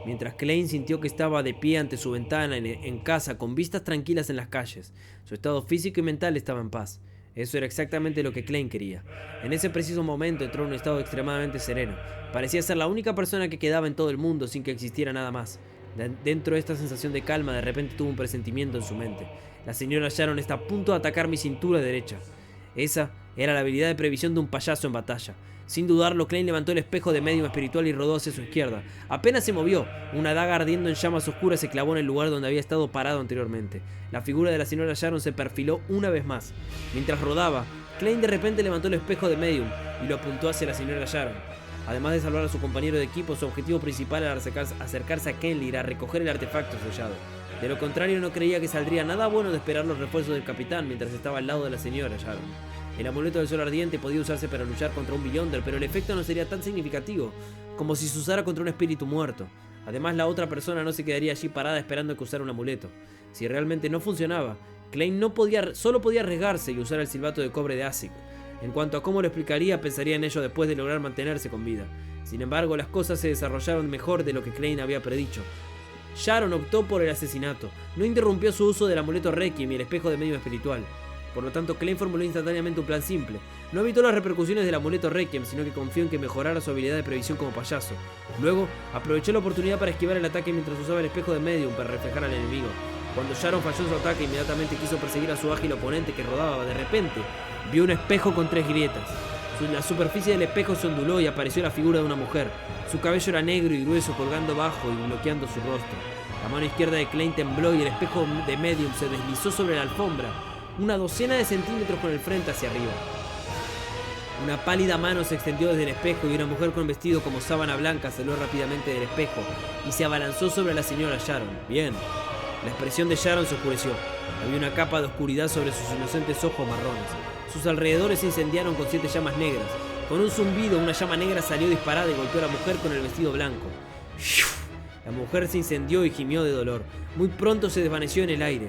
mientras Klein sintió que estaba de pie ante su ventana en casa, con vistas tranquilas en las calles. Su estado físico y mental estaba en paz. Eso era exactamente lo que Klein quería. En ese preciso momento entró en un estado extremadamente sereno. Parecía ser la única persona que quedaba en todo el mundo sin que existiera nada más. Dentro de esta sensación de calma, de repente tuvo un presentimiento en su mente. La señora Sharon está a punto de atacar mi cintura derecha. Esa era la habilidad de previsión de un payaso en batalla. Sin dudarlo, Klein levantó el espejo de medium espiritual y rodó hacia su izquierda. Apenas se movió, una daga ardiendo en llamas oscuras se clavó en el lugar donde había estado parado anteriormente. La figura de la señora Sharon se perfiló una vez más. Mientras rodaba, Klein de repente levantó el espejo de medium y lo apuntó hacia la señora Sharon. Además de salvar a su compañero de equipo, su objetivo principal al acercarse a Kenly era recoger el artefacto sellado. De lo contrario, no creía que saldría nada bueno de esperar los refuerzos del capitán mientras estaba al lado de la señora Sharon. El amuleto del sol ardiente podía usarse para luchar contra un Beyonder, pero el efecto no sería tan significativo como si se usara contra un espíritu muerto. Además, la otra persona no se quedaría allí parada esperando que usara un amuleto. Si realmente no funcionaba, Klein solo podía arriesgarse y usar el silbato de cobre de Asik. En cuanto a cómo lo explicaría, pensaría en ello después de lograr mantenerse con vida. Sin embargo, las cosas se desarrollaron mejor de lo que Klein había predicho. Sharon optó por el asesinato. No interrumpió su uso del amuleto Requiem y el espejo de medium espiritual. Por lo tanto, Klein formuló instantáneamente un plan simple. No evitó las repercusiones del amuleto Requiem, sino que confió en que mejorara su habilidad de previsión como payaso. Luego, aprovechó la oportunidad para esquivar el ataque mientras usaba el espejo de medium para reflejar al enemigo. Cuando Sharon falló en su ataque, inmediatamente quiso perseguir a su ágil oponente que rodaba. De repente, vio un espejo con 3 grietas. La superficie del espejo se onduló y apareció la figura de una mujer. Su cabello era negro y grueso, colgando bajo y bloqueando su rostro. La mano izquierda de Klein tembló y el espejo de medium se deslizó sobre la alfombra, una docena de centímetros con el frente hacia arriba. Una pálida mano se extendió desde el espejo y una mujer con vestido como sábana blanca salió rápidamente del espejo y se abalanzó sobre la señora Sharon. Bien. La expresión de Sharon se oscureció. Había una capa de oscuridad sobre sus inocentes ojos marrones. Sus alrededores se incendiaron con 7 llamas negras. Con un zumbido, una llama negra salió disparada y golpeó a la mujer con el vestido blanco. La mujer se incendió y gimió de dolor. Muy pronto se desvaneció en el aire.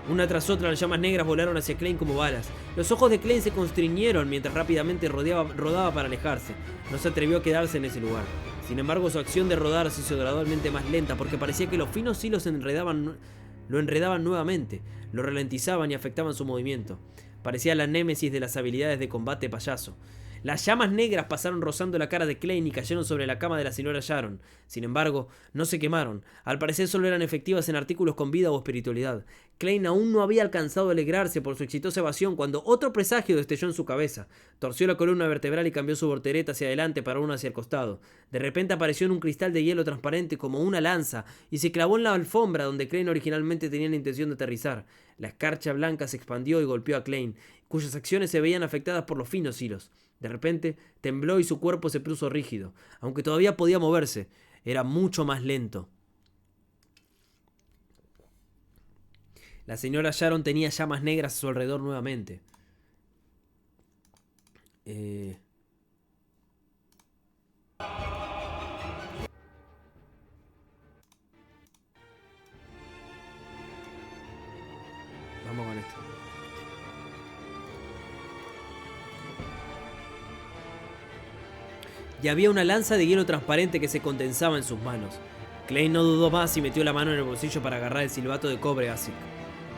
Una tras otra las llamas negras volaron hacia Klein como balas. Los ojos de Klein se constriñeron mientras rápidamente rodaba para alejarse. No se atrevió a quedarse en ese lugar. Sin embargo, su acción de rodar se hizo gradualmente más lenta porque parecía que los finos hilos lo enredaban nuevamente, lo ralentizaban y afectaban su movimiento. Parecía la némesis de las habilidades de combate payaso. Las llamas negras pasaron rozando la cara de Klein y cayeron sobre la cama de la señora Sharon. Sin embargo, no se quemaron. Al parecer solo eran efectivas en artículos con vida o espiritualidad. Klein aún no había alcanzado a alegrarse por su exitosa evasión cuando otro presagio destelló en su cabeza. Torció la columna vertebral y cambió su voltereta hacia adelante para una hacia el costado. De repente apareció en un cristal de hielo transparente como una lanza y se clavó en la alfombra donde Klein originalmente tenía la intención de aterrizar. La escarcha blanca se expandió y golpeó a Klein, cuyas acciones se veían afectadas por los finos hilos. De repente, tembló y su cuerpo se puso rígido. Aunque todavía podía moverse, era mucho más lento. La señora Sharon tenía llamas negras a su alrededor nuevamente. Vamos con esto. Y había una lanza de hielo transparente que se condensaba en sus manos. Klein no dudó más y metió la mano en el bolsillo para agarrar el silbato de cobre Asik.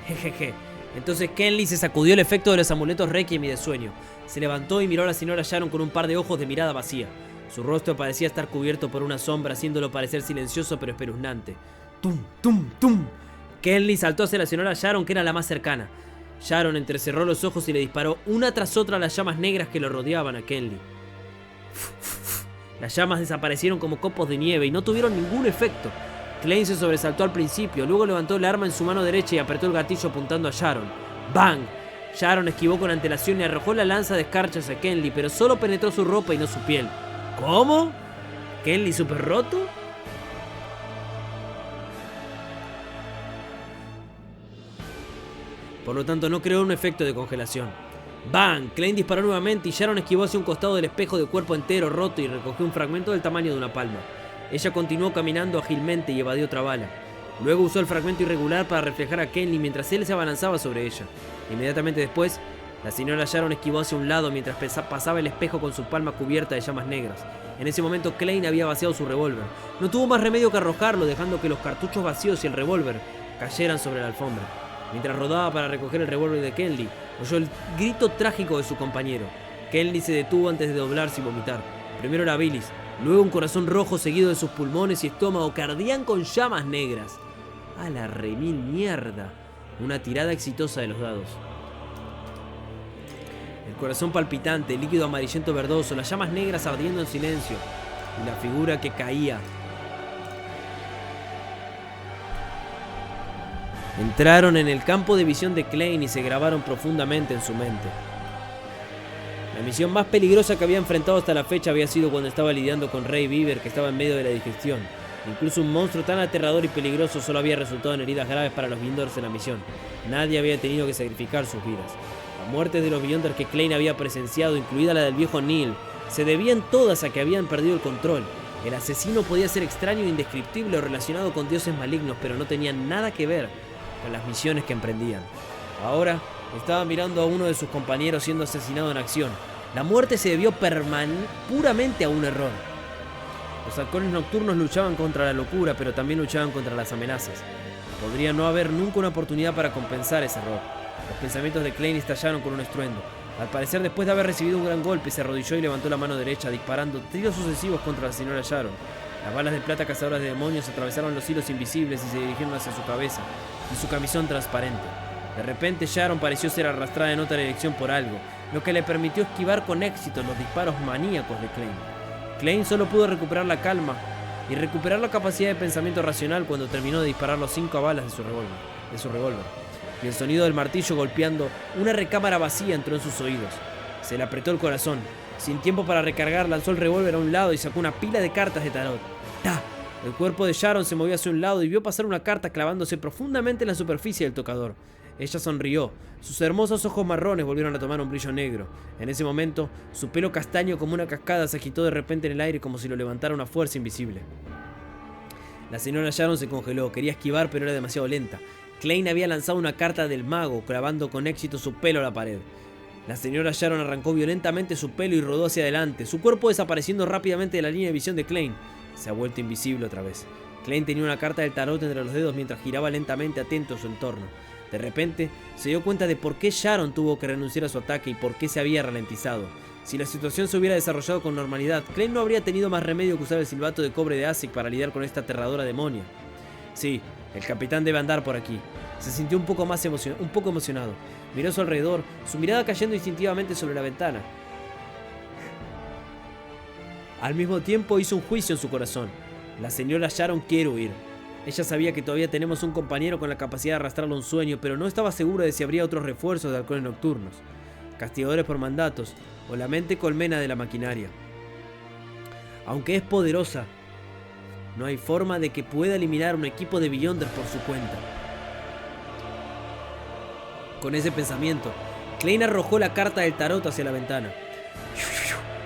Jejeje. Entonces Kenly se sacudió el efecto de los amuletos Requiem y de sueño. Se levantó y miró a la señora Sharon con un par de ojos de mirada vacía. Su rostro parecía estar cubierto por una sombra, haciéndolo parecer silencioso pero espeluznante. ¡Tum, tum, tum! Kenly saltó hacia la señora Sharon, que era la más cercana. Sharon entrecerró los ojos y le disparó una tras otra las llamas negras que lo rodeaban a Kenly. Las llamas desaparecieron como copos de nieve y no tuvieron ningún efecto. Klein se sobresaltó al principio, luego levantó el arma en su mano derecha y apretó el gatillo apuntando a Sharon. ¡Bang! Sharon esquivó con antelación y arrojó la lanza de escarchas a Kenly, pero solo penetró su ropa y no su piel. ¿Cómo? ¿Kenly super roto? Por lo tanto, no creó un efecto de congelación. ¡Bang! Klein disparó nuevamente y Sharon esquivó hacia un costado del espejo de cuerpo entero roto y recogió un fragmento del tamaño de una palma. Ella continuó caminando ágilmente y evadió otra bala. Luego usó el fragmento irregular para reflejar a Kenley mientras él se abalanzaba sobre ella. Inmediatamente después, la señora Sharon esquivó hacia un lado mientras pasaba el espejo con su palma cubierta de llamas negras. En ese momento Klein había vaciado su revólver. No tuvo más remedio que arrojarlo, dejando que los cartuchos vacíos y el revólver cayeran sobre la alfombra. Mientras rodaba para recoger el revólver de Kenley, oyó el grito trágico de su compañero. Kenley se detuvo antes de doblarse y vomitar. Primero la bilis, luego un corazón rojo seguido de sus pulmones y estómago que ardían con llamas negras. ¡A la remil mierda! Una tirada exitosa de los dados. El corazón palpitante, el líquido amarillento verdoso, las llamas negras ardiendo en silencio y la figura que caía. Entraron en el campo de visión de Klein y se grabaron profundamente en su mente. La misión más peligrosa que había enfrentado hasta la fecha había sido cuando estaba lidiando con Ray Beaver, que estaba en medio de la digestión. Incluso un monstruo tan aterrador y peligroso solo había resultado en heridas graves para los Beyonders en la misión. Nadie había tenido que sacrificar sus vidas. Las muertes de los Beyonders que Klein había presenciado, incluida la del viejo Neil, se debían todas a que habían perdido el control. El asesino podía ser extraño e indescriptible o relacionado con dioses malignos, pero no tenía nada que ver con las misiones que emprendían. Ahora estaba mirando a uno de sus compañeros siendo asesinado en acción. La muerte se debió puramente a un error. Los halcones nocturnos luchaban contra la locura, pero también luchaban contra las amenazas. Podría no haber nunca una oportunidad para compensar ese error. Los pensamientos de Klein estallaron con un estruendo. Al parecer, después de haber recibido un gran golpe, se arrodilló y levantó la mano derecha, disparando tiros sucesivos contra la señora Sharon. Las balas de plata cazadoras de demonios atravesaron los hilos invisibles y se dirigieron hacia su cabeza y su camisón transparente. De repente, Sharon pareció ser arrastrada en otra dirección por algo, lo que le permitió esquivar con éxito los disparos maníacos de Klein. Klein solo pudo recuperar la calma y recuperar la capacidad de pensamiento racional cuando terminó de disparar los 5 balas de su revólver. Y el sonido del martillo golpeando una recámara vacía entró en sus oídos. Se le apretó el corazón. Sin tiempo para recargar, lanzó el revólver a un lado y sacó una pila de cartas de tarot. ¡Ta! El cuerpo de Sharon se movió hacia un lado y vio pasar una carta clavándose profundamente en la superficie del tocador. Ella sonrió. Sus hermosos ojos marrones volvieron a tomar un brillo negro. En ese momento, su pelo castaño como una cascada se agitó de repente en el aire como si lo levantara una fuerza invisible. La señora Sharon se congeló. Quería esquivar, pero era demasiado lenta. Klein había lanzado una carta del mago, clavando con éxito su pelo a la pared. La señora Sharon arrancó violentamente su pelo y rodó hacia adelante, su cuerpo desapareciendo rápidamente de la línea de visión de Klein. Se ha vuelto invisible otra vez. Klein tenía una carta del tarot entre los dedos mientras giraba lentamente atento a su entorno. De repente, se dio cuenta de por qué Sharon tuvo que renunciar a su ataque y por qué se había ralentizado. Si la situación se hubiera desarrollado con normalidad, Klein no habría tenido más remedio que usar el silbato de cobre de Asik para lidiar con esta aterradora demonia. Sí, el capitán debe andar por aquí. Se sintió un poco emocionado. Miró a su alrededor, su mirada cayendo instintivamente sobre la ventana. Al mismo tiempo hizo un juicio en su corazón. La señora Sharon quiere huir. Ella sabía que todavía tenemos un compañero con la capacidad de arrastrarlo a un sueño, pero no estaba segura de si habría otros refuerzos de halcones nocturnos, castigadores por mandatos o la mente colmena de la maquinaria. Aunque es poderosa, no hay forma de que pueda eliminar un equipo de Beyonders por su cuenta. Con ese pensamiento, Klein arrojó la carta del tarot hacia la ventana.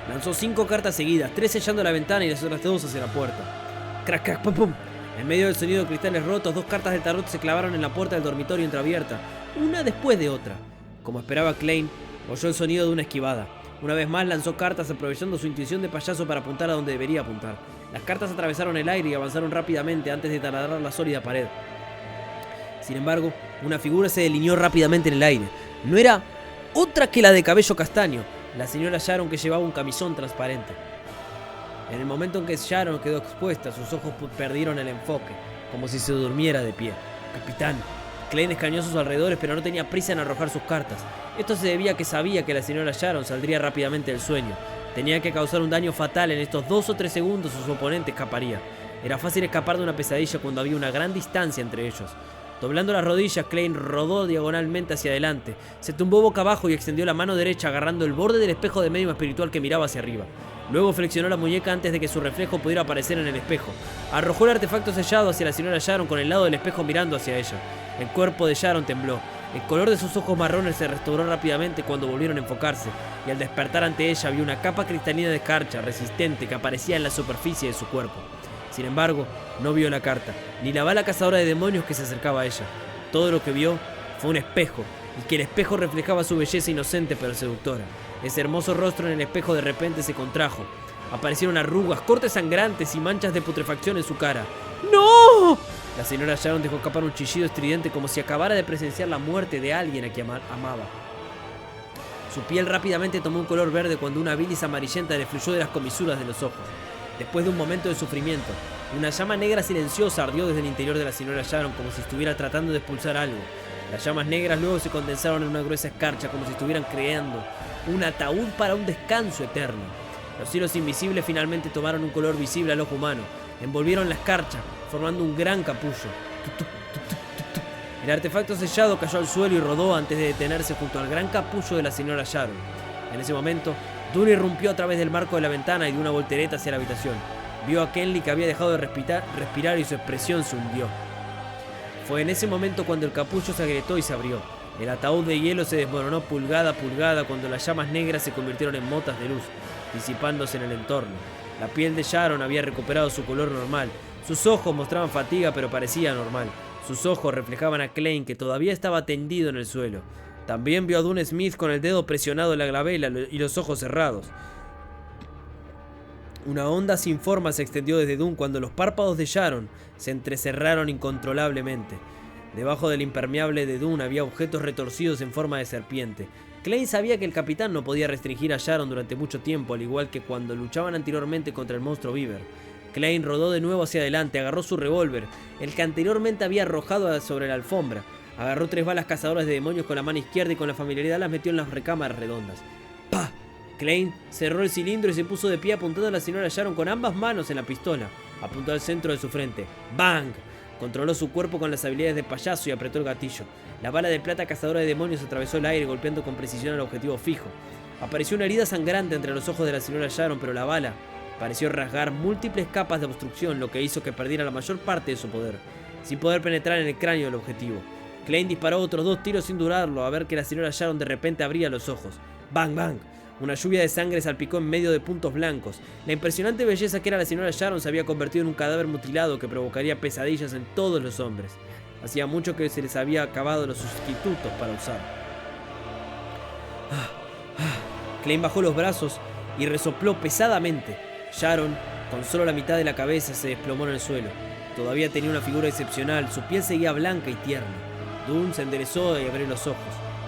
Lanzó 5 cartas seguidas, 3 sellando la ventana y las otras 2 hacia la puerta. Crack, crack, pum, pum. En medio del sonido de cristales rotos, 2 cartas del tarot se clavaron en la puerta del dormitorio entreabierta, una después de otra. Como esperaba Klein, oyó el sonido de una esquivada. Una vez más lanzó cartas aprovechando su intuición de payaso para apuntar a donde debería apuntar. Las cartas atravesaron el aire y avanzaron rápidamente antes de taladrar la sólida pared. Sin embargo, una figura se delineó rápidamente en el aire. No era otra que la de cabello castaño, la señora Sharon, que llevaba un camisón transparente. En el momento en que Sharon quedó expuesta, sus ojos perdieron el enfoque, como si se durmiera de pie. Capitán. Klein escaneó a sus alrededores, pero no tenía prisa en arrojar sus cartas. Esto se debía a que sabía que la señora Sharon saldría rápidamente del sueño. Tenía que causar un daño fatal en estos 2 o 3 segundos o su oponente escaparía. Era fácil escapar de una pesadilla cuando había una gran distancia entre ellos. Doblando las rodillas, Klein rodó diagonalmente hacia adelante. Se tumbó boca abajo y extendió la mano derecha agarrando el borde del espejo de medium espiritual que miraba hacia arriba. Luego flexionó la muñeca antes de que su reflejo pudiera aparecer en el espejo. Arrojó el artefacto sellado hacia la señora Sharon con el lado del espejo mirando hacia ella. El cuerpo de Sharon tembló. El color de sus ojos marrones se restauró rápidamente cuando volvieron a enfocarse, y al despertar ante ella vio una capa cristalina de escarcha resistente que aparecía en la superficie de su cuerpo. Sin embargo, no vio la carta, ni la bala cazadora de demonios que se acercaba a ella. Todo lo que vio fue un espejo, y que el espejo reflejaba su belleza inocente pero seductora. Ese hermoso rostro en el espejo de repente se contrajo. Aparecieron arrugas, cortes sangrantes y manchas de putrefacción en su cara. ¡No! La señora Sharon dejó escapar un chillido estridente como si acabara de presenciar la muerte de alguien a quien amaba. Su piel rápidamente tomó un color verde cuando una bilis amarillenta le fluyó de las comisuras de los ojos. Después de un momento de sufrimiento, una llama negra silenciosa ardió desde el interior de la señora Sharon como si estuviera tratando de expulsar algo. Las llamas negras luego se condensaron en una gruesa escarcha como si estuvieran creando un ataúd para un descanso eterno. Los hilos invisibles finalmente tomaron un color visible al ojo humano, envolvieron la escarcha, formando un gran capullo. El artefacto sellado cayó al suelo y rodó antes de detenerse junto al gran capullo de la señora Sharon. En ese momento, Dune irrumpió a través del marco de la ventana y dio una voltereta hacia la habitación. Vio a Kenley que había dejado de respirar y su expresión se hundió. Fue en ese momento cuando el capullo se agrietó y se abrió. El ataúd de hielo se desmoronó pulgada a pulgada cuando las llamas negras se convirtieron en motas de luz, disipándose en el entorno. La piel de Sharon había recuperado su color normal. Sus ojos mostraban fatiga pero parecía normal. Sus ojos reflejaban a Klein, que todavía estaba tendido en el suelo. También vio a Dune Smith con el dedo presionado en la glabela y los ojos cerrados. Una onda sin forma se extendió desde Dune cuando los párpados de Sharon se entrecerraron incontrolablemente. Debajo del impermeable de Dune había objetos retorcidos en forma de serpiente. Klein sabía que el capitán no podía restringir a Sharon durante mucho tiempo, al igual que cuando luchaban anteriormente contra el monstruo Beaver. Klein rodó de nuevo hacia adelante, agarró su revólver, el que anteriormente había arrojado sobre la alfombra. Agarró 3 balas cazadoras de demonios con la mano izquierda y con la familiaridad las metió en las recámaras redondas. ¡Pah! Klein cerró el cilindro y se puso de pie apuntando a la señora Sharon con ambas manos en la pistola. Apuntó al centro de su frente. ¡Bang! Controló su cuerpo con las habilidades de payaso y apretó el gatillo. La bala de plata cazadora de demonios atravesó el aire golpeando con precisión al objetivo fijo. Apareció una herida sangrante entre los ojos de la señora Sharon, pero la bala pareció rasgar múltiples capas de obstrucción, lo que hizo que perdiera la mayor parte de su poder, sin poder penetrar en el cráneo del objetivo. Klein disparó otros 2 tiros sin dudarlo, a ver que la señora Sharon de repente abría los ojos. ¡Bang, bang! Una lluvia de sangre salpicó en medio de puntos blancos. La impresionante belleza que era la señora Sharon se había convertido en un cadáver mutilado que provocaría pesadillas en todos los hombres. Hacía mucho que se les había acabado los sustitutos para usar. Klein bajó los brazos y resopló pesadamente. Sharon, con solo la mitad de la cabeza, se desplomó en el suelo. Todavía tenía una figura excepcional, su piel seguía blanca y tierna. Dune se enderezó y abrió los ojos.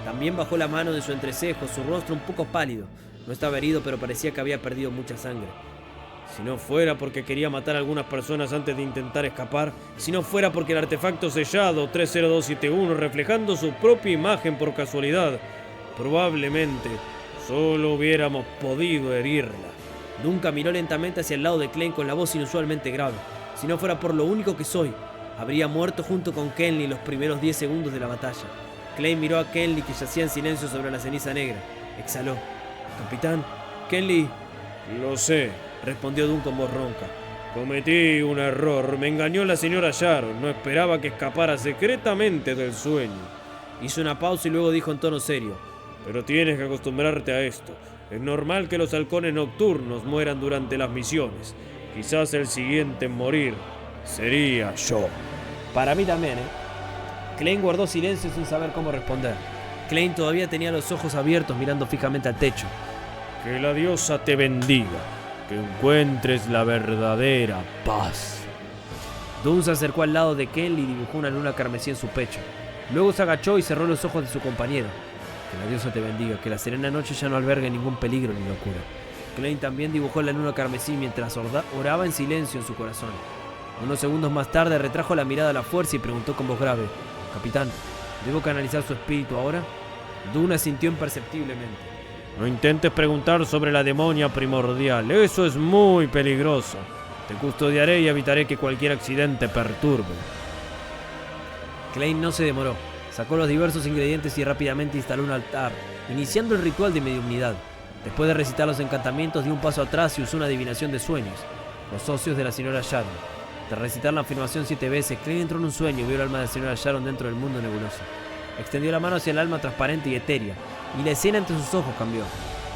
También bajó la mano de su entrecejo, su rostro un poco pálido. No estaba herido, pero parecía que había perdido mucha sangre. Si no fuera porque quería matar a algunas personas antes de intentar escapar, si no fuera porque el artefacto sellado 30271 reflejando su propia imagen por casualidad, probablemente solo hubiéramos podido herirla. Nunca miró lentamente hacia el lado de Klein con la voz inusualmente grave. Si no fuera por lo único que soy, habría muerto junto con Kenley en los primeros 10 segundos de la batalla. Klein miró a Kenley, que yacía en silencio sobre la ceniza negra. Exhaló. «Capitán, Kenley...» «Lo sé», respondió Dune con voz ronca. «Cometí un error. Me engañó la señora Sharon. No esperaba que escapara secretamente del sueño». Hizo una pausa y luego dijo en tono serio: «Pero tienes que acostumbrarte a esto. Es normal que los halcones nocturnos mueran durante las misiones. Quizás el siguiente en morir sería yo». «Para mí también, Klein guardó silencio sin saber cómo responder. Klein todavía tenía los ojos abiertos mirando fijamente al techo. «Que la diosa te bendiga. Que encuentres la verdadera paz». Dune se acercó al lado de Kenley y dibujó una luna carmesí en su pecho. Luego se agachó y cerró los ojos de su compañero. «Que la diosa te bendiga, que la serena noche ya no albergue ningún peligro ni locura». Klein también dibujó la luna carmesí mientras oraba en silencio en su corazón. Unos segundos más tarde retrajo la mirada a la fuerza y preguntó con voz grave: «Capitán, ¿debo canalizar su espíritu ahora?» Dune asintió imperceptiblemente. «No intentes preguntar sobre la demonia primordial. Eso es muy peligroso. Te custodiaré y evitaré que cualquier accidente perturbe». Klein no se demoró. Sacó los diversos ingredientes y rápidamente instaló un altar, iniciando el ritual de mediumnidad. Después de recitar los encantamientos, dio un paso atrás y usó una adivinación de sueños. Los socios de la señora Sharon. De recitar la afirmación 7 veces, Klein entró en un sueño y vio el alma de la señora Sharon dentro del mundo nebuloso. Extendió la mano hacia el alma transparente y etérea, y la escena ante sus ojos cambió.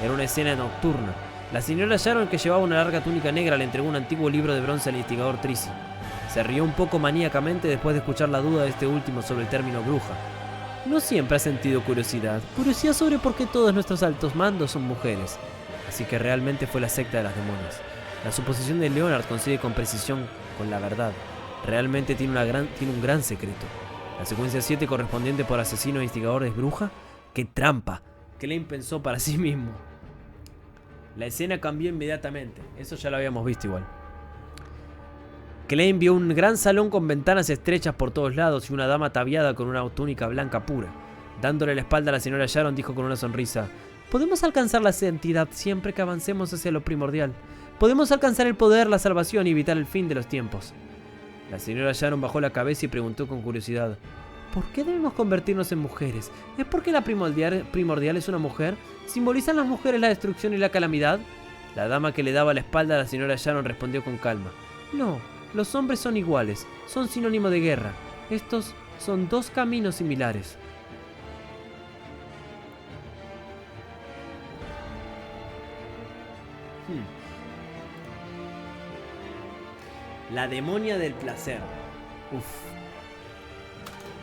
Era una escena nocturna. La señora Sharon, que llevaba una larga túnica negra, le entregó un antiguo libro de bronce al instigador Trisi. Se rió un poco maníacamente después de escuchar la duda de este último sobre el término bruja. No siempre ha sentido curiosidad sobre por qué todos nuestros altos mandos son mujeres. Así que realmente fue la secta de las demonias. La suposición de Leonard coincide con precisión con la verdad. Realmente tiene un gran secreto. La secuencia 7 correspondiente por asesino e instigador es bruja. ¡Qué trampa! Klein pensó para sí mismo. La escena cambió inmediatamente. Eso ya lo habíamos visto igual. Klein vio un gran salón con ventanas estrechas por todos lados y una dama ataviada con una túnica blanca pura. Dándole la espalda a la señora Sharon, dijo con una sonrisa: podemos alcanzar la santidad siempre que avancemos hacia lo primordial. Podemos alcanzar el poder, la salvación y evitar el fin de los tiempos. La señora Sharon bajó la cabeza y preguntó con curiosidad: ¿por qué debemos convertirnos en mujeres? ¿Es porque la primordial es una mujer? ¿Simbolizan las mujeres la destrucción y la calamidad? La dama que le daba la espalda a la señora Sharon respondió con calma: no, los hombres son iguales, son sinónimo de guerra. Estos son dos caminos similares. La demonia del placer. Uf.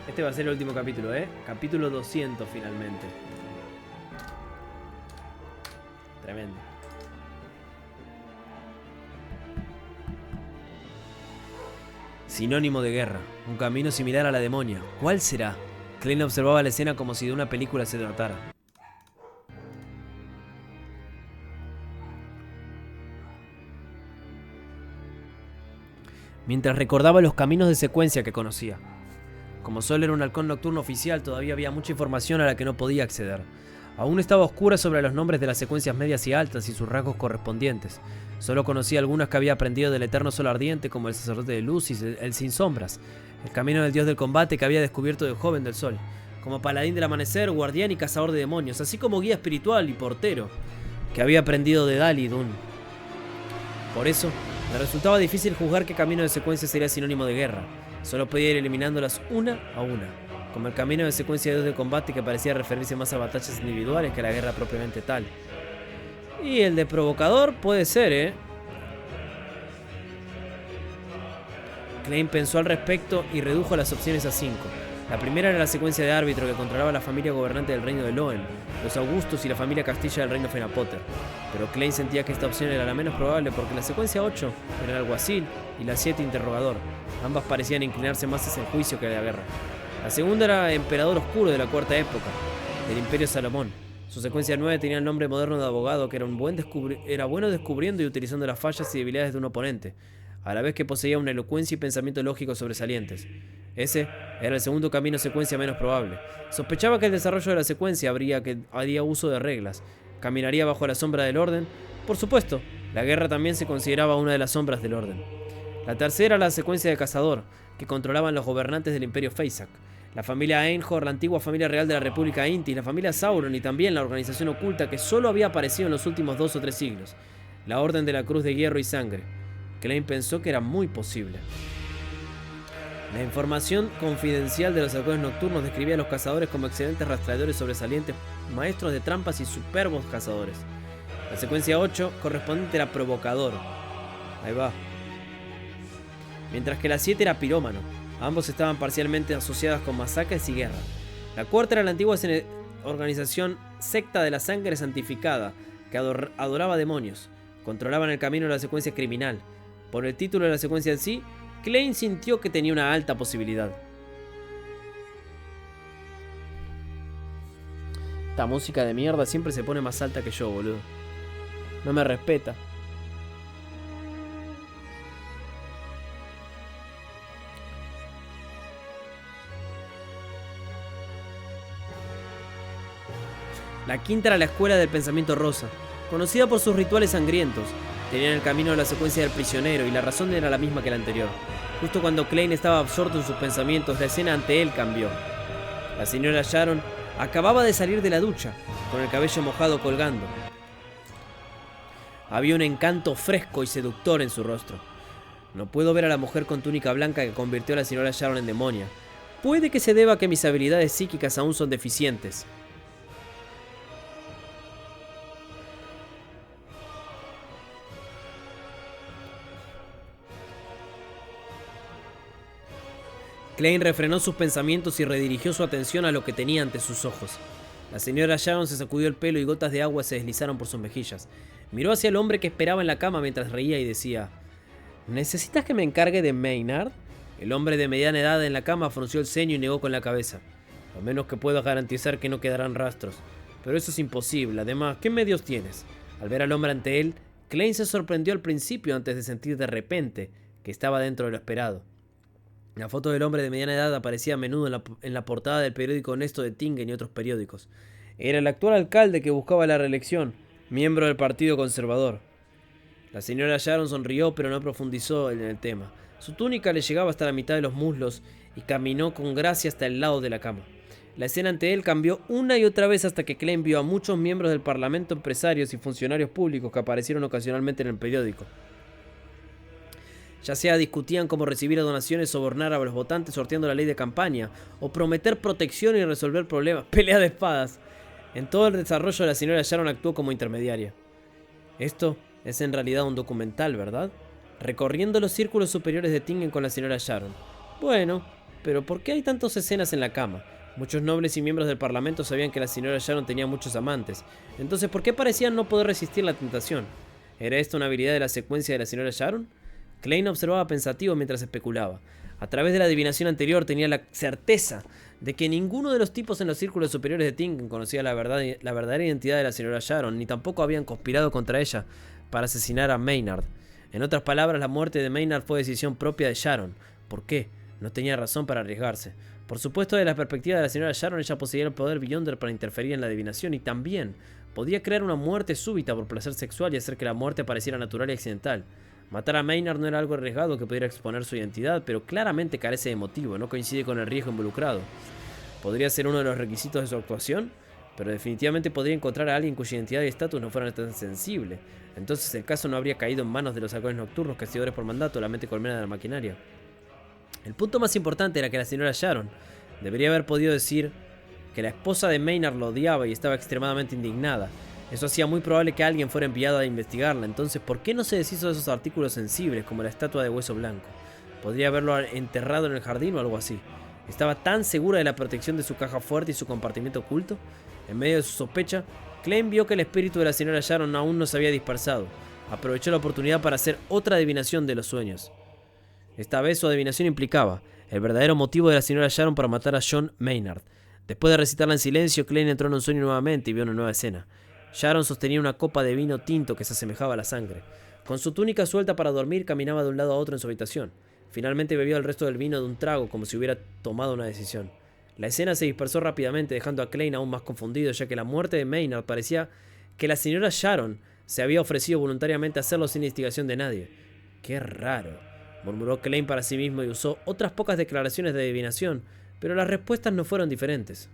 Este va a ser el último capítulo, ¿eh? Capítulo 200 finalmente. Tremendo. Sinónimo de guerra. Un camino similar a la demonia. ¿Cuál será? Klein observaba la escena como si de una película se tratara. Mientras recordaba los caminos de secuencia que conocía. Como solo era un halcón nocturno oficial, todavía había mucha información a la que no podía acceder. Aún estaba oscura sobre los nombres de las secuencias medias y altas y sus rasgos correspondientes. Solo conocía algunas que había aprendido del eterno sol ardiente, como el sacerdote de luz y el sin sombras, el camino del dios del combate que había descubierto de joven del sol, como paladín del amanecer, guardián y cazador de demonios, así como guía espiritual y portero, que había aprendido de Dal y Dun. Por eso, me resultaba difícil juzgar qué camino de secuencia sería sinónimo de guerra. Solo podía ir eliminándolas una a una, como el camino de secuencia de dios de combate, que parecía referirse más a batallas individuales que a la guerra propiamente tal. Y el de provocador puede ser, ¿eh? Klein pensó al respecto y redujo las opciones a 5. La primera era la secuencia de árbitro, que controlaba la familia gobernante del reino de Loen, los Augustus y la familia Castilla del reino Fenapotter. Pero Klein sentía que esta opción era la menos probable porque la secuencia 8 era el alguacil y la 7 interrogador. Ambas parecían inclinarse más hacia el juicio que a la guerra. La segunda era emperador oscuro de la cuarta época, del imperio Salomón. Su secuencia 9 tenía el nombre moderno de abogado, que era bueno descubriendo y utilizando las fallas y debilidades de un oponente, a la vez que poseía una elocuencia y pensamiento lógico sobresalientes. Ese era el segundo camino secuencia menos probable. Sospechaba que el desarrollo de la secuencia haría uso de reglas. Caminaría bajo la sombra del orden. Por supuesto, la guerra también se consideraba una de las sombras del orden. La tercera era la secuencia de cazador, que controlaban los gobernantes del imperio Feysak, la familia Einhor, la antigua familia real de la República Inti, la familia Sauron y también la organización oculta que solo había aparecido en los últimos 2 o 3 siglos, la Orden de la Cruz de Hierro y Sangre. Klein pensó que era muy posible. La información confidencial de los halcones nocturnos describía a los cazadores como excelentes rastreadores sobresalientes, maestros de trampas y superbos cazadores. La secuencia 8 correspondiente era provocador. Ahí va. Mientras que la 7 era pirómano. Ambos estaban parcialmente asociadas con masacres y guerra. La cuarta era la antigua organización secta de la sangre santificada, que adoraba demonios. Controlaban el camino de la secuencia criminal. Por el título de la secuencia en sí, Klein sintió que tenía una alta posibilidad. Esta música de mierda siempre se pone más alta que yo, boludo. No me respeta. La quinta era la escuela del pensamiento rosa, conocida por sus rituales sangrientos. Tenían el camino de la secuencia del prisionero y la razón era la misma que la anterior. Justo cuando Klein estaba absorto en sus pensamientos, la escena ante él cambió. La señora Sharon acababa de salir de la ducha, con el cabello mojado colgando. Había un encanto fresco y seductor en su rostro. No puedo ver a la mujer con túnica blanca que convirtió a la señora Sharon en demonia. Puede que se deba a que mis habilidades psíquicas aún son deficientes. Klein refrenó sus pensamientos y redirigió su atención a lo que tenía ante sus ojos. La señora Sharon se sacudió el pelo y gotas de agua se deslizaron por sus mejillas. Miró hacia el hombre que esperaba en la cama mientras reía y decía: ¿necesitas que me encargue de Maynard? El hombre de mediana edad en la cama frunció el ceño y negó con la cabeza. A menos que puedas garantizar que no quedarán rastros. Pero eso es imposible. Además, ¿qué medios tienes? Al ver al hombre ante él, Klein se sorprendió al principio antes de sentir de repente que estaba dentro de lo esperado. La foto del hombre de mediana edad aparecía a menudo en la portada del periódico honesto de Tingen y otros periódicos. Era el actual alcalde que buscaba la reelección, miembro del Partido Conservador. La señora Sharon sonrió, pero no profundizó en el tema. Su túnica le llegaba hasta la mitad de los muslos y caminó con gracia hasta el lado de la cama. La escena ante él cambió una y otra vez hasta que Klein vio a muchos miembros del parlamento, empresarios y funcionarios públicos que aparecieron ocasionalmente en el periódico. Ya sea discutían cómo recibir donaciones, sobornar a los votantes sorteando la ley de campaña, o prometer protección y resolver problemas, pelea de espadas. En todo el desarrollo, la señora Sharon actuó como intermediaria. Esto es en realidad un documental, ¿verdad? Recorriendo los círculos superiores de Tingen con la señora Sharon. Bueno, pero ¿por qué hay tantas escenas en la cama? Muchos nobles y miembros del parlamento sabían que la señora Sharon tenía muchos amantes. Entonces, ¿por qué parecían no poder resistir la tentación? ¿Era esto una habilidad de la secuencia de la señora Sharon? Klein observaba pensativo mientras especulaba. A través de la adivinación anterior tenía la certeza de que ninguno de los tipos en los círculos superiores de Tingen conocía la verdadera identidad de la señora Sharon, ni tampoco habían conspirado contra ella para asesinar a Maynard. En otras palabras, la muerte de Maynard fue decisión propia de Sharon. ¿Por qué? No tenía razón para arriesgarse. Por supuesto, desde la perspectiva de la señora Sharon, ella poseía el poder Beyonder para interferir en la adivinación y también podía crear una muerte súbita por placer sexual y hacer que la muerte pareciera natural y accidental. Matar a Maynard no era algo arriesgado que pudiera exponer su identidad, pero claramente carece de motivo, no coincide con el riesgo involucrado. Podría ser uno de los requisitos de su actuación, pero definitivamente podría encontrar a alguien cuya identidad y estatus no fueran tan sensible. Entonces el caso no habría caído en manos de los halcones nocturnos, castigadores por mandato, la mente colmena de la maquinaria. El punto más importante era que la señora Sharon debería haber podido decir que la esposa de Maynard lo odiaba y estaba extremadamente indignada. Eso hacía muy probable que alguien fuera enviado a investigarla. Entonces, ¿por qué no se deshizo de esos artículos sensibles como la estatua de hueso blanco? ¿Podría haberlo enterrado en el jardín o algo así? ¿Estaba tan segura de la protección de su caja fuerte y su compartimiento oculto? En medio de su sospecha, Klein vio que el espíritu de la señora Sharon aún no se había dispersado. Aprovechó la oportunidad para hacer otra adivinación de los sueños. Esta vez su adivinación implicaba el verdadero motivo de la señora Sharon para matar a John Maynard. Después de recitarla en silencio, Klein entró en un sueño nuevamente y vio una nueva escena. Sharon sostenía una copa de vino tinto que se asemejaba a la sangre. Con su túnica suelta para dormir, caminaba de un lado a otro en su habitación. Finalmente bebió el resto del vino de un trago, como si hubiera tomado una decisión. La escena se dispersó rápidamente, dejando a Klein aún más confundido, ya que la muerte de Maynard parecía que la señora Sharon se había ofrecido voluntariamente a hacerlo sin instigación de nadie. ¡Qué raro!, murmuró Klein para sí mismo y usó otras pocas declaraciones de adivinación, pero las respuestas no fueron diferentes.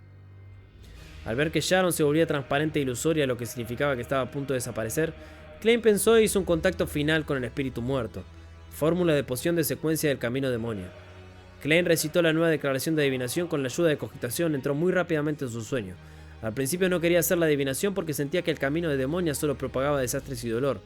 Al ver que Sharon se volvía transparente e ilusoria, lo que significaba que estaba a punto de desaparecer, Klein pensó e hizo un contacto final con el espíritu muerto. Fórmula de poción de secuencia del camino demonio. Klein recitó la nueva declaración de adivinación con la ayuda de cogitación. Entró muy rápidamente en su sueño. Al principio no quería hacer la adivinación porque sentía que el camino de demonia solo propagaba desastres y dolor.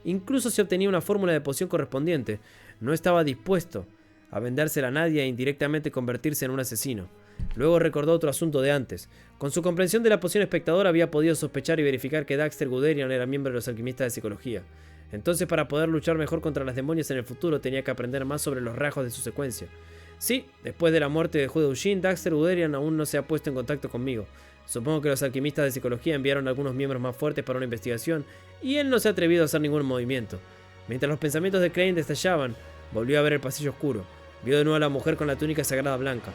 Incluso si obtenía una fórmula de poción correspondiente, no estaba dispuesto a vendérsela a nadie e indirectamente convertirse en un asesino. Luego recordó otro asunto de antes. Con su comprensión de la poción espectador había podido sospechar y verificar que Daxter Guderian era miembro de los alquimistas de psicología. Entonces, para poder luchar mejor contra las demonios en el futuro, tenía que aprender más sobre los rasgos de su secuencia. Sí, después de la muerte de Huda Eugene, Daxter Guderian aún no se ha puesto en contacto conmigo. Supongo que los alquimistas de psicología enviaron a algunos miembros más fuertes para una investigación, y él no se ha atrevido a hacer ningún movimiento. Mientras los pensamientos de Klein destallaban, volvió a ver el pasillo oscuro. Vio de nuevo a la mujer con la túnica sagrada blanca.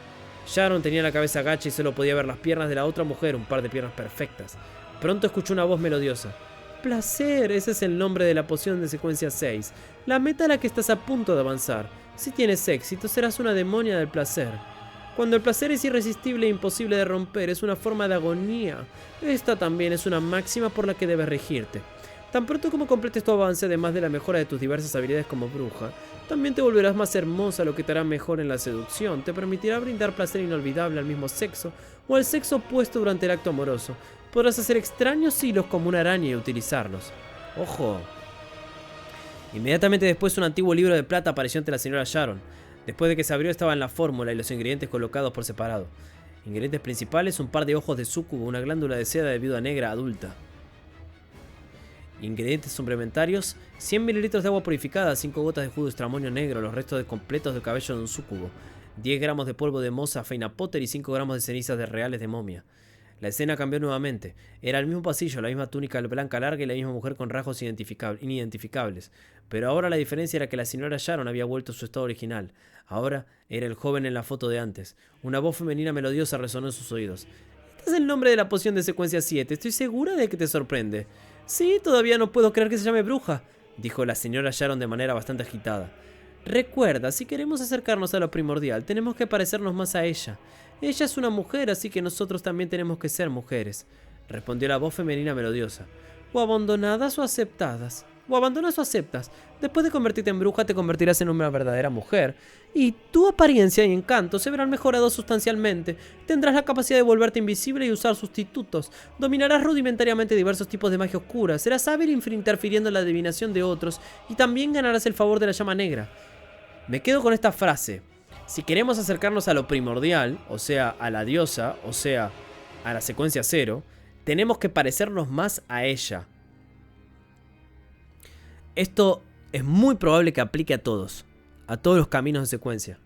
Sharon tenía la cabeza agacha y solo podía ver las piernas de la otra mujer, un par de piernas perfectas. Pronto escuchó una voz melodiosa. Placer, ese es el nombre de la poción de secuencia 6. La meta a la que estás a punto de avanzar. Si tienes éxito, serás una demonia del placer. Cuando el placer es irresistible e imposible de romper, es una forma de agonía. Esta también es una máxima por la que debes regirte. Tan pronto como completes tu avance, además de la mejora de tus diversas habilidades como bruja, también te volverás más hermosa, lo que te hará mejor en la seducción. Te permitirá brindar placer inolvidable al mismo sexo o al sexo opuesto durante el acto amoroso. Podrás hacer extraños hilos como una araña y utilizarlos. ¡Ojo! Inmediatamente después, un antiguo libro de plata apareció ante la señora Sharon. Después de que se abrió estaban la fórmula y los ingredientes colocados por separado. Ingredientes principales: un par de ojos de súcubo, una glándula de seda de viuda negra adulta. Ingredientes suplementarios: 100 ml de agua purificada, 5 gotas de jugo de estramonio negro, los restos completos del cabello de un súcubo, 10 gramos de polvo de moza Feina Potter y 5 gramos de cenizas de reales de momia. La escena cambió nuevamente. Era el mismo pasillo, la misma túnica blanca larga y la misma mujer con rasgos inidentificables. Pero ahora la diferencia era que la señora Sharon había vuelto a su estado original. Ahora era el joven en la foto de antes. Una voz femenina melodiosa resonó en sus oídos. Este es el nombre de la poción de secuencia 7. Estoy segura de que te sorprende. Sí, todavía no puedo creer que se llame bruja, dijo la señora Sharon de manera bastante agitada. Recuerda, si queremos acercarnos a lo primordial, tenemos que parecernos más a ella. Ella es una mujer, así que nosotros también tenemos que ser mujeres, respondió la voz femenina melodiosa. O abandonadas o aceptadas. O abandonas o aceptas. Después de convertirte en bruja, te convertirás en una verdadera mujer. Y tu apariencia y encanto se verán mejorados sustancialmente. Tendrás la capacidad de volverte invisible y usar sustitutos. Dominarás rudimentariamente diversos tipos de magia oscura. Serás hábil interfiriendo en la adivinación de otros. Y también ganarás el favor de la llama negra. Me quedo con esta frase. Si queremos acercarnos a lo primordial, o sea, a la diosa, o sea, a la secuencia 0, tenemos que parecernos más a ella. Esto es muy probable que aplique a todos los caminos de secuencia.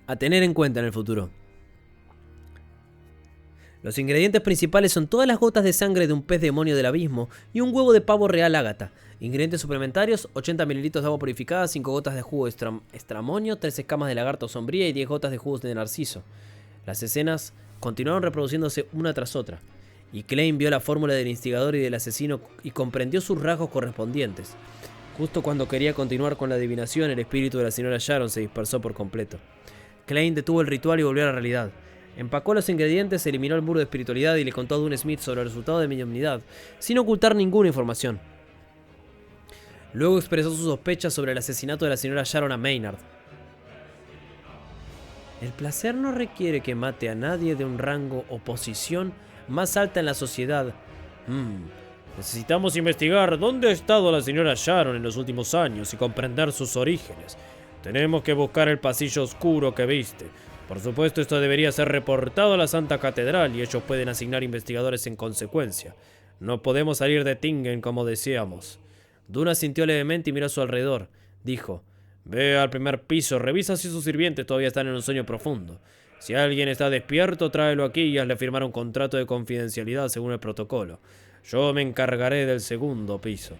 A tener en cuenta en el futuro. Los ingredientes principales son todas las gotas de sangre de un pez demonio del abismo y un huevo de pavo real ágata. Ingredientes suplementarios: 80 ml de agua purificada, 5 gotas de jugo de estramonio, 3 escamas de lagarto sombría y 10 gotas de jugos de narciso. Las escenas continuaron reproduciéndose una tras otra, y Klein vio la fórmula del instigador y del asesino y comprendió sus rasgos correspondientes. Justo cuando quería continuar con la adivinación, el espíritu de la señora Sharon se dispersó por completo. Klein detuvo el ritual y volvió a la realidad. Empacó los ingredientes, eliminó el muro de espiritualidad y le contó a Dune Smith sobre el resultado de mediumnidad, sin ocultar ninguna información. Luego expresó sus sospechas sobre el asesinato de la señora Sharon a Maynard. El placer no requiere que mate a nadie de un rango o posición más alta en la sociedad. Necesitamos investigar dónde ha estado la señora Sharon en los últimos años y comprender sus orígenes. Tenemos que buscar el pasillo oscuro que viste. Por supuesto, esto debería ser reportado a la Santa Catedral y ellos pueden asignar investigadores en consecuencia. No podemos salir de Tingen como deseamos. Duna sintió levemente y miró a su alrededor. Dijo: ve al primer piso, revisa si sus sirvientes todavía están en un sueño profundo. Si alguien está despierto, tráelo aquí y hazle firmar un contrato de confidencialidad según el protocolo. Yo me encargaré del segundo piso.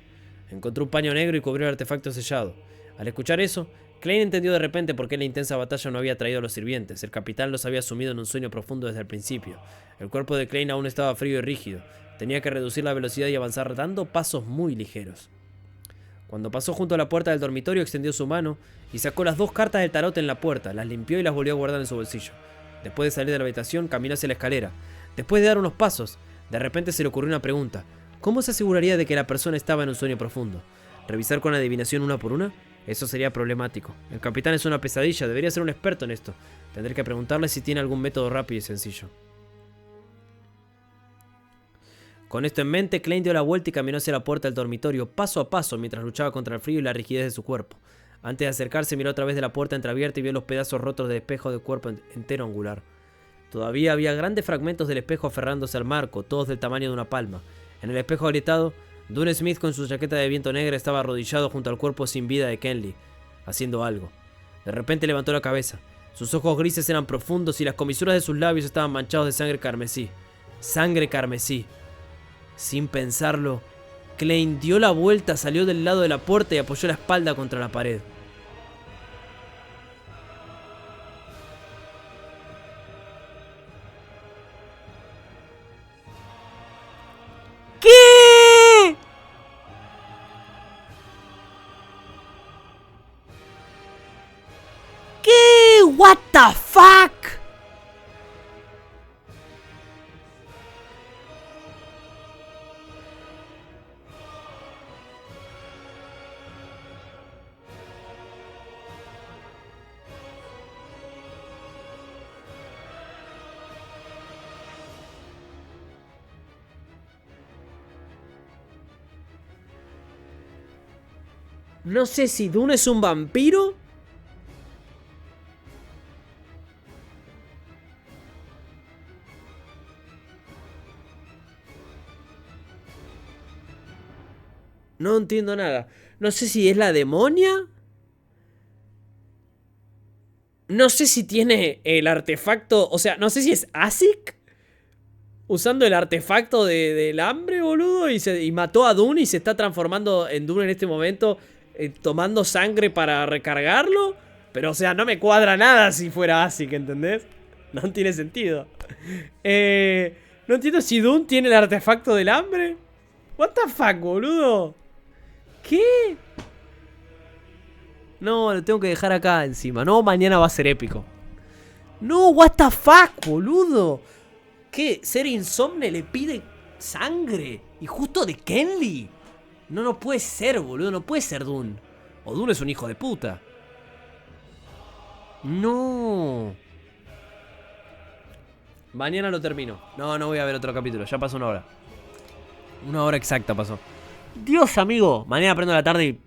Encontró un paño negro y cubrió el artefacto sellado. Al escuchar eso, Klein entendió de repente por qué la intensa batalla no había traído a los sirvientes. El capitán los había sumido en un sueño profundo desde el principio. El cuerpo de Klein aún estaba frío y rígido. Tenía que reducir la velocidad y avanzar dando pasos muy ligeros. Cuando pasó junto a la puerta del dormitorio, extendió su mano y sacó las 2 cartas del tarot en la puerta, las limpió y las volvió a guardar en su bolsillo. Después de salir de la habitación, caminó hacia la escalera. Después de dar unos pasos, de repente se le ocurrió una pregunta. ¿Cómo se aseguraría de que la persona estaba en un sueño profundo? ¿Revisar con la adivinación una por una? Eso sería problemático. El capitán es una pesadilla, debería ser un experto en esto. Tendré que preguntarle si tiene algún método rápido y sencillo. Con esto en mente, Klein dio la vuelta y caminó hacia la puerta del dormitorio, paso a paso, mientras luchaba contra el frío y la rigidez de su cuerpo. Antes de acercarse, miró a través de la puerta entreabierta y vio los pedazos rotos de espejo del cuerpo entero angular. Todavía había grandes fragmentos del espejo aferrándose al marco, todos del tamaño de una palma. En el espejo agrietado, Dune Smith con su chaqueta de viento negra estaba arrodillado junto al cuerpo sin vida de Kenley, haciendo algo. De repente levantó la cabeza. Sus ojos grises eran profundos y las comisuras de sus labios estaban manchados de sangre carmesí. ¡Sangre carmesí! Sin pensarlo, Klein dio la vuelta, salió del lado de la puerta y apoyó la espalda contra la pared. ¿Qué? ¿Qué? What the fuck? No sé si Dune es un vampiro. No entiendo nada. No sé si es la demonia. No sé si tiene el artefacto. O sea, no sé si es Asik usando el artefacto del hambre, boludo. Y mató a Dune y se está transformando en Dune en este momento. Tomando sangre para recargarlo. Pero, o sea, no me cuadra nada si fuera Asik, ¿entendés? No tiene sentido. No entiendo si Dune tiene el artefacto del hambre. What the fuck, boludo. ¿Qué? No, lo tengo que dejar acá encima. No, mañana va a ser épico. No, what the fuck, boludo. ¿Qué? ¿Ser Insomne le pide sangre? ¿Y justo de Kenley? No, no puede ser, boludo. No puede ser Dune. O Dune es un hijo de puta. No. Mañana lo termino. No, no voy a ver otro capítulo. Ya pasó 1 hora. 1 hora exacta pasó. Dios, amigo. Mañana prendo la tarde y...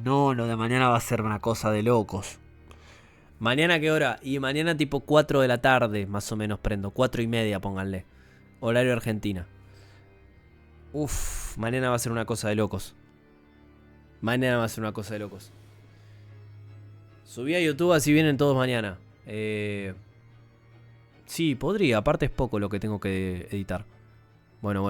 No, lo de mañana va a ser una cosa de locos. ¿Mañana qué hora? Y mañana tipo 4 de la tarde, más o menos prendo. 4:30, pónganle. Horario Argentina. Uf, mañana va a ser una cosa de locos. Mañana va a ser una cosa de locos. Subí a YouTube así vienen todos mañana. Sí, podría. Aparte es poco lo que tengo que editar. Bueno.